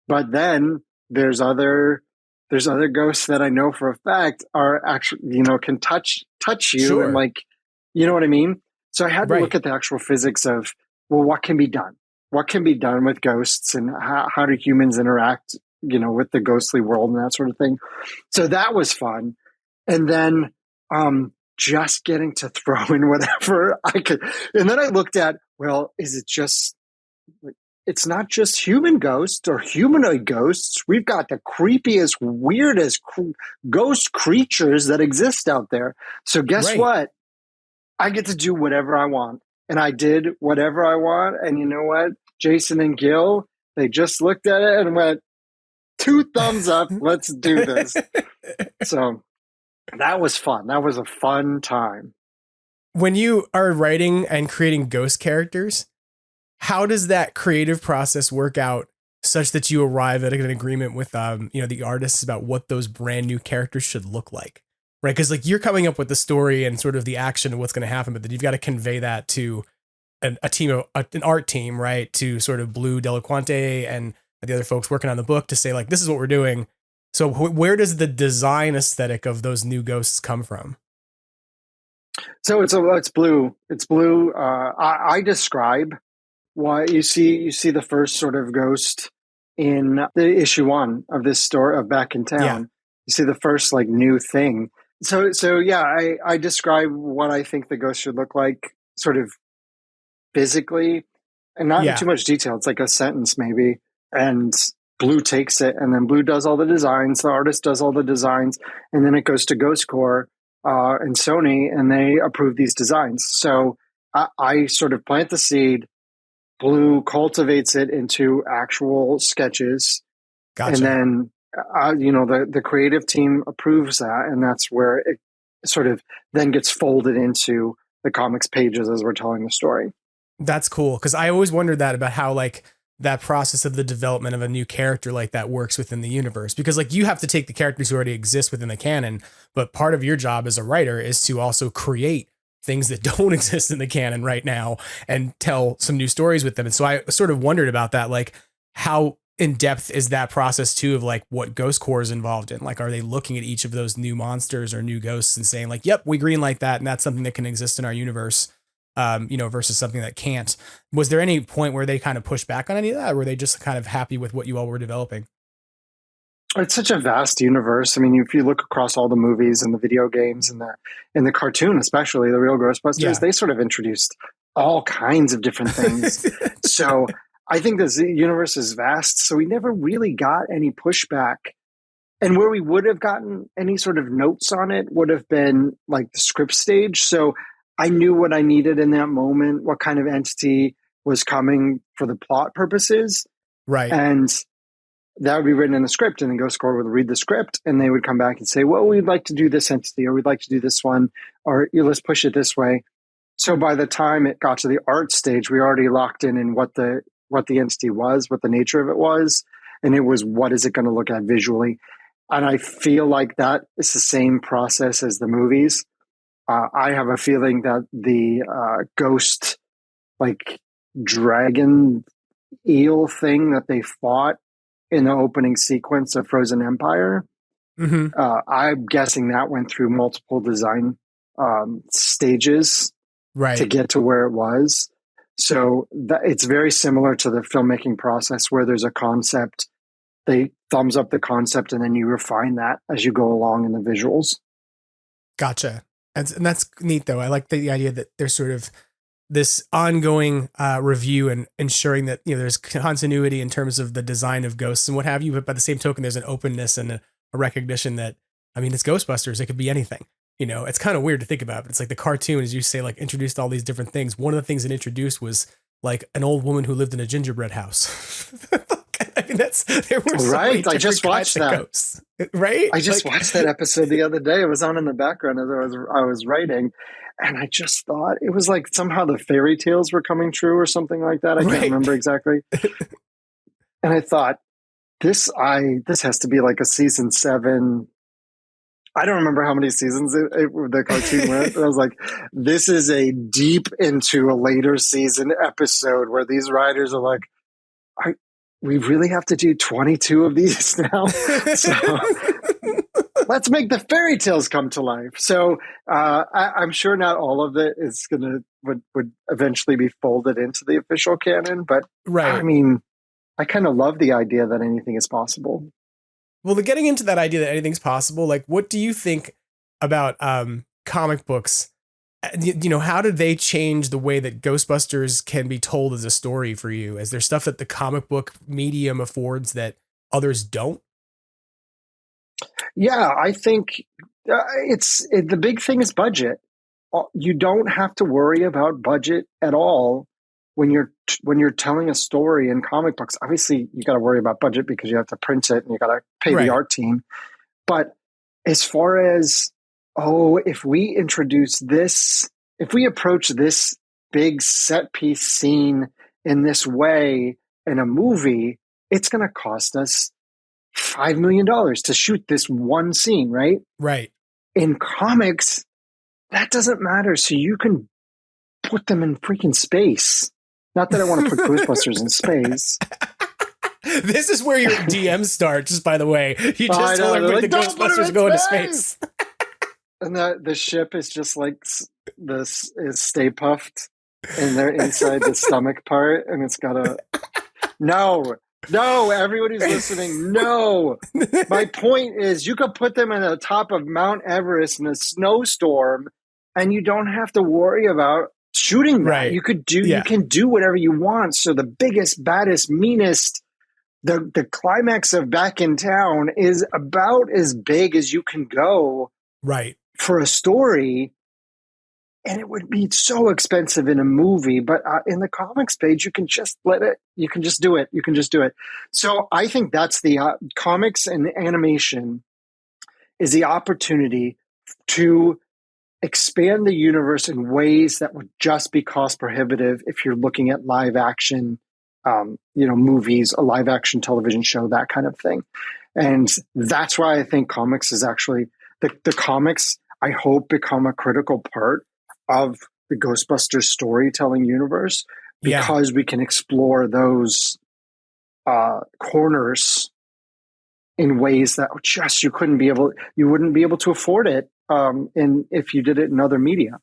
H: But then there's other ghosts that I know for a fact are actually, can touch you.
M: Sure.
H: And like, you know what I mean? So I had to
M: Right.
H: look at the actual physics of, well, what can be done? What can be done with ghosts, and how do humans interact, with the ghostly world and that sort of thing. So that was fun. And then just getting to throw in whatever I could. And then I looked at, well, is it just, it's not just human ghosts or humanoid ghosts. We've got the creepiest, weirdest ghost creatures that exist out there. So guess what? I get to do whatever I want. And I did whatever I want. And you know what? Jason and Gil, they just looked at it and went, 2 thumbs up. Let's do this. So that was fun. That was a fun time.
M: When you are writing and creating ghost characters, how does that creative process work out such that you arrive at an agreement with, the artists about what those brand new characters should look like? Right. Because like you're coming up with the story and sort of the action of what's going to happen, but then you've got to convey that to an art team, right? To sort of Blue Delaquante and the other folks working on the book to say like, this is what we're doing. So where does the design aesthetic of those new ghosts come from?
H: So it's blue. It's blue. I describe why you see the first sort of ghost in the issue 1 of this story of Back in Town.
M: Yeah.
H: You see the first like new thing. So yeah, I describe what I think the ghost should look like, sort of physically, and not in too much detail. It's like a sentence maybe, and Blue takes it, and then Blue does all the designs. The artist does all the designs, and then it goes to Ghost Corps and Sony, and they approve these designs. So I sort of plant the seed. Blue cultivates it into actual sketches,
M: Gotcha.
H: and then the creative team approves that, and that's where it sort of then gets folded into the comics pages as we're telling the story.
M: That's cool, because I always wondered that about how like that process of the development of a new character like that works within the universe, because like you have to take the characters who already exist within the canon, but part of your job as a writer is to also create things that don't exist in the canon right now and tell some new stories with them. And so I sort of wondered about that, like how in depth is that process too, of like what Ghost Corps is involved in? Like, are they looking at each of those new monsters or new ghosts and saying like, yep, we green like that, and that's something that can exist in our universe, versus something that can't? Was there any point where they kind of pushed back on any of that? Or were they just kind of happy with what you all were developing?
H: It's such a vast universe. I mean, if you look across all the movies and the video games and the cartoon, especially the real Ghostbusters, they sort of introduced all kinds of different things. So I think this universe is vast. So we never really got any pushback. And where we would have gotten any sort of notes on it would have been like the script stage. So I knew what I needed in that moment, what kind of entity was coming for the plot purposes.
M: Right.
H: And that would be written in the script, and then Ghost Corps would read the script, and they would come back and say, well, we'd like to do this entity, or we'd like to do this one, or let's push it this way. So by the time it got to the art stage, we already locked in what the entity was, what the nature of it was, and it was what is it going to look at visually. And I feel like that is the same process as the movies. I have a feeling that the ghost, like dragon eel thing that they fought in the opening sequence of Frozen Empire, I'm guessing that went through multiple design stages to get to where it was. So it's very similar to the filmmaking process where there's a concept, they thumbs up the concept, and then you refine that as you go along in the visuals.
I: Gotcha. And that's neat, though. I like the idea that there's sort of this ongoing review and ensuring that, you know, there's continuity in terms of the design of ghosts and what have you. But by the same token, there's an openness and a recognition that, I mean, it's Ghostbusters. It could be anything. You know, it's kind of weird to think about, but it's like the cartoon, as you say, like introduced all these different things. One of the things it introduced was like an old woman who lived in a gingerbread house. I mean, there were so many
H: I just watched that.
I: Ghosts, right?
H: I just watched that episode the other day. It was on in the background as I was writing, and I just thought it was like somehow the fairy tales were coming true or something like that. I can't remember exactly. And I thought this has to be like a season 7. I don't remember how many seasons the cartoon went. But I was like, this is a deep into a later season episode where these writers are like, we really have to do 22 of these now. So let's make the fairy tales come to life. So I'm sure not all of it is would eventually be folded into the official canon. But I mean, I kind of love the idea that anything is possible.
I: Well, getting into that idea that anything's possible, like, what do you think about comic books? You know, how did they change the way that Ghostbusters can be told as a story for you? Is there stuff that the comic book medium affords that others don't?
H: Yeah, I think the big thing is budget. You don't have to worry about budget at all when you're telling a story in comic books. Obviously, you got to worry about budget because you have to print it and you got to pay the art team. But as far as if we introduce this, if we approach this big set piece scene in this way in a movie, it's going to cost us $5 million to shoot this one scene, right?
I: Right.
H: In comics, that doesn't matter. So you can put them in freaking space. Not that I want to put Ghostbusters in space.
I: This is where your DMs start, just by the way. You just told everybody the Ghostbusters go into space.
H: And the ship is just like this is Stay Puffed, and they're inside the stomach part, and it's got a no, everybody who's listening, no. My point is, you could put them in the top of Mount Everest in a snowstorm, and you don't have to worry about shooting that. Right. You can do whatever you want. So the biggest, baddest, meanest, the climax of Back in Town is about as big as you can go.
I: Right.
H: For a story, and it would be so expensive in a movie, but in the comics page, you can just you can just do it. So I think that's the comics and animation is the opportunity to expand the universe in ways that would just be cost prohibitive if you're looking at live action, movies, a live action television show, that kind of thing. And that's why I think comics is actually the comics, I hope, become a critical part of the Ghostbusters storytelling universe because we can explore those corners in ways that just you wouldn't be able to afford it if you did it in other media.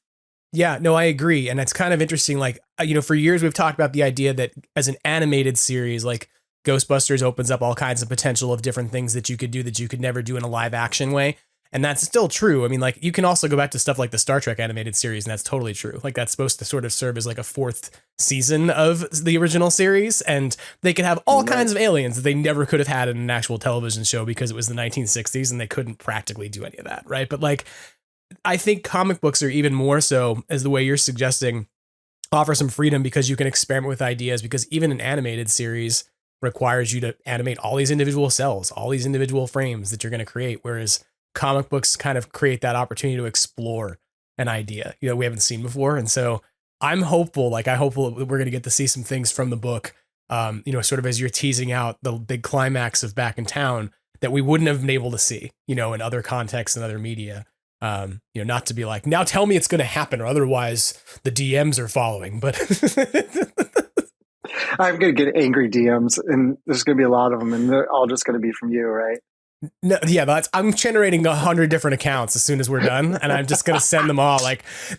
I: Yeah, no, I agree. And it's kind of interesting. Like, for years we've talked about the idea that as an animated series, like Ghostbusters opens up all kinds of potential of different things that you could do that you could never do in a live action way. And that's still true. I mean, like, you can also go back to stuff like the Star Trek animated series, and that's totally true. Like, that's supposed to sort of serve as like a 4th season of the original series, and they could have all kinds of aliens that they never could have had in an actual television show because it was the 1960s and they couldn't practically do any of that, right? But like, I think comic books are even more so, as the way you're suggesting, offer some freedom because you can experiment with ideas, because even an animated series requires you to animate all these individual cells, all these individual frames that you're going to create, whereas comic books kind of create that opportunity to explore
M: an idea, we haven't seen before. And so I'm hopeful, I hope we're going to get to see some things from the book, sort of as you're teasing out the big climax of Back in Town that we wouldn't have been able to see, in other contexts and other media. Not to be like, now tell me it's going to happen or otherwise the DMs are following, but
H: I'm going to get angry DMs and there's going to be a lot of them and they're all just going to be from you, right?
M: No, yeah, I'm generating 100 different accounts as soon as we're done, and I'm just gonna send them all.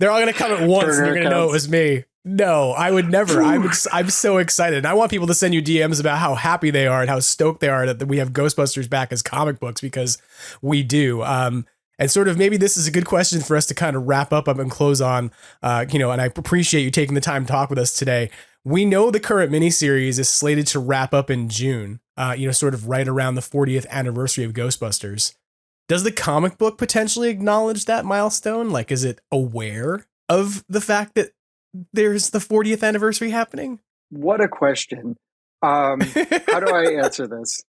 M: They're all gonna come at once, and you're gonna know it was me. No, I would never. I'm so excited, and I want people to send you DMs about how happy they are and how stoked they are that we have Ghostbusters back as comic books, because we do. And sort of maybe this is a good question for us to kind of wrap up and close on. And I appreciate you taking the time to talk with us today. We know the current miniseries is slated to wrap up in June. Sort of right around the 40th anniversary of Ghostbusters. Does the comic book potentially acknowledge that milestone? Is it aware of the fact that there's the 40th anniversary happening?
H: What a question. How do I answer this?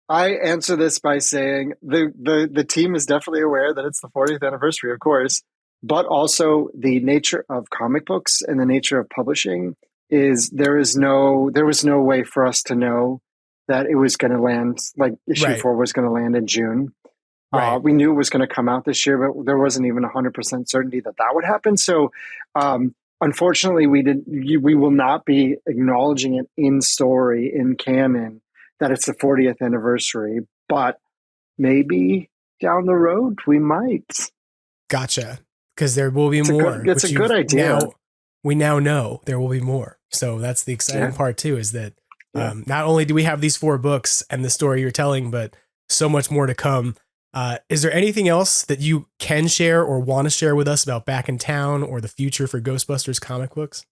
H: I answer this by saying the team is definitely aware that it's the 40th anniversary, of course, but also the nature of comic books and the nature of publishing is there was no way for us to know that it was going to land, issue 4 was going to land in June. Right. We knew it was going to come out this year, but there wasn't even 100% certainty that would happen. So, unfortunately, we will not be acknowledging it in story, in canon, that it's the 40th anniversary, but maybe down the road we might.
M: Gotcha. Because there will be more.
H: It's a good idea.
M: We now know there will be more. So that's the exciting part too, is that not only do we have these 4 books and the story you're telling, but so much more to come. Is there anything else that you can share or want to share with us about Back in Town or the future for Ghostbusters comic books?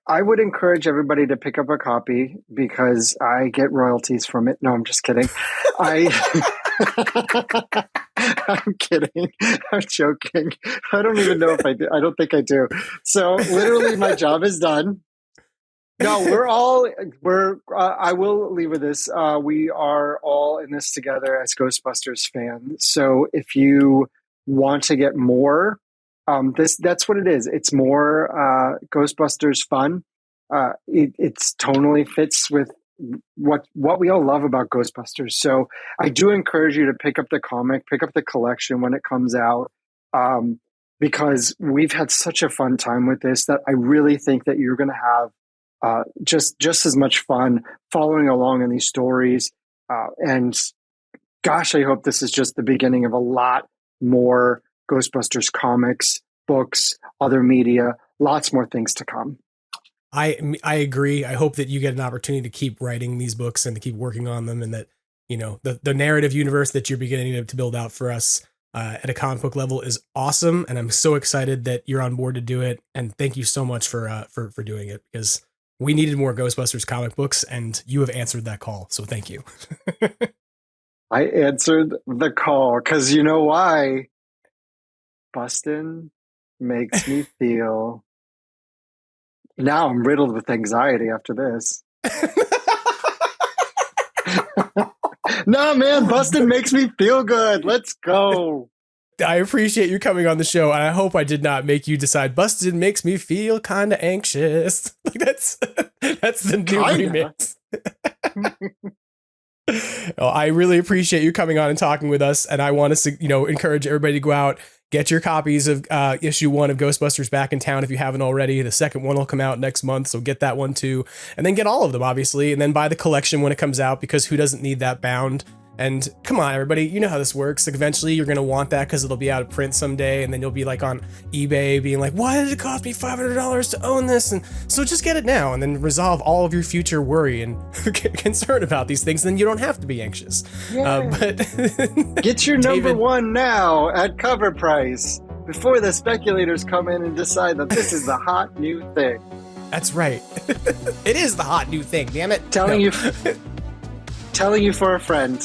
H: I would encourage everybody to pick up a copy because I get royalties from it. No, I'm just kidding. I'm kidding. I'm joking. I don't even know if I do. I don't think I do. So literally my job is done. No, I will leave with this. We are all in this together as Ghostbusters fans. So if you want to get more, that's what it is. It's more Ghostbusters fun. It's tonally fits with what we all love about Ghostbusters. So I do encourage you to pick up the comic, pick up the collection when it comes out, because we've had such a fun time with this that I really think that you're going to have just as much fun following along in these stories. And gosh, I hope this is just the beginning of a lot more Ghostbusters comics, books, other media, lots more things to come.
M: I agree. I hope that you get an opportunity to keep writing these books and to keep working on them, and that, the narrative universe that you're beginning to build out for us at a comic book level is awesome. And I'm so excited that you're on board to do it. And thank you so much for doing it, because we needed more Ghostbusters comic books and you have answered that call. So thank you.
H: I answered the call because you know why? Bustin' makes me feel. Now I'm riddled with anxiety after this. No, man, Bustin' makes me feel good. Let's go.
M: I appreciate you coming on the show, and I hope I did not make you decide Busted makes me feel kind of anxious. That's the new remix. Well, I really appreciate you coming on and talking with us, and I want to encourage everybody to go out, get your copies of issue 1 of Ghostbusters Back in Town if you haven't already. The second one will come out next month, so get that one too, and then get all of them, obviously, and then buy the collection when it comes out, because who doesn't need that bound? And come on, everybody, you know how this works. Eventually you're going to want that because it'll be out of print someday, and then you'll be on eBay being like, why did it cost me $500 to own this? And so just get it now, and then resolve all of your future worry and concern about these things. Then you don't have to be anxious. But
H: get your number 1 now at cover price before the speculators come in and decide that this is the hot new thing.
M: That's right. It is the hot new thing, damn it.
H: Telling you for a friend.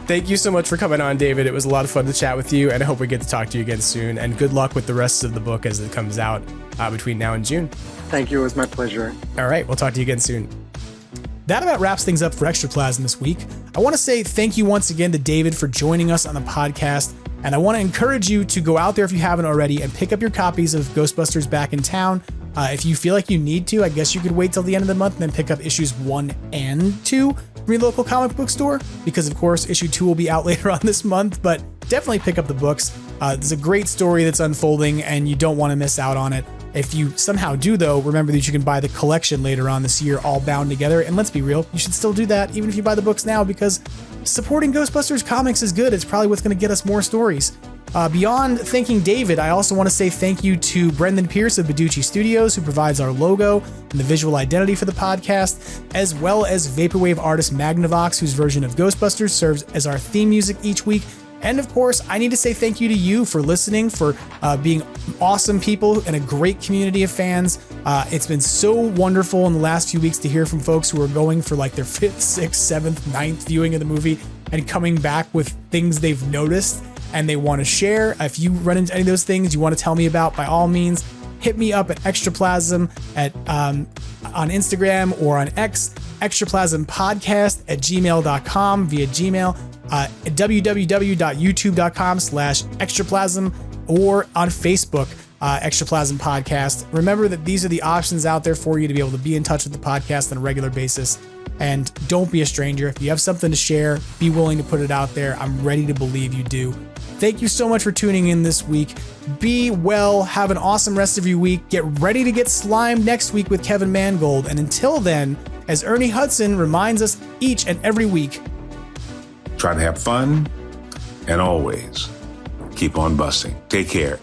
M: Thank you so much for coming on, David. It was a lot of fun to chat with you, and I hope we get to talk to you again soon. And good luck with the rest of the book as it comes out between now and June.
H: Thank you. It was my pleasure.
M: All right. We'll talk to you again soon. That about wraps things up for Extraplasm this week. I want to say thank you once again to David for joining us on the podcast.
I: And I want to encourage you to go out there if you haven't already and pick up your copies of Ghostbusters Back in Town. If you feel like you need to, I guess you could wait till the end of the month and then pick up issues 1 and 2 from your local comic book store, because of course issue 2 will be out later on this month, but definitely pick up the books. There's a great story that's unfolding and you don't want to miss out on it. If you somehow do, though, remember that you can buy the collection later on this year, all bound together. And let's be real, you should still do that, even if you buy the books now, because supporting Ghostbusters comics is good. It's probably what's going to get us more stories. Beyond thanking David, I also want to say thank you to Brendan Pearce of Badoochi Studios, who provides our logo and the visual identity for the podcast, as well as vaporwave artist MAGNAVOX, whose version of Ghostbusters serves as our theme music each week. And of course, I need to say thank you to you for listening, for being awesome people and a great community of fans. It's been so wonderful in the last few weeks to hear from folks who are going for like their 5th, 6th, 7th, 9th viewing of the movie and coming back with things they've noticed and they want to share. If you run into any of those things you want to tell me about, by all means, hit me up at Extraplasm on Instagram or on X, extraplasompodcast@gmail.com via Gmail. www.youtube.com/extraplasm or on Facebook, Extraplasm Podcast. Remember that these are the options out there for you to be able to be in touch with the podcast on a regular basis. And don't be a stranger. If you have something to share, be willing to put it out there. I'm ready to believe you do. Thank you so much for tuning in this week. Be well. Have an awesome rest of your week. Get ready to get slimed next week with Kevin Mangold. And until then, as Ernie Hudson reminds us each and every week,
G: Try to have fun and always keep on busting. Take care.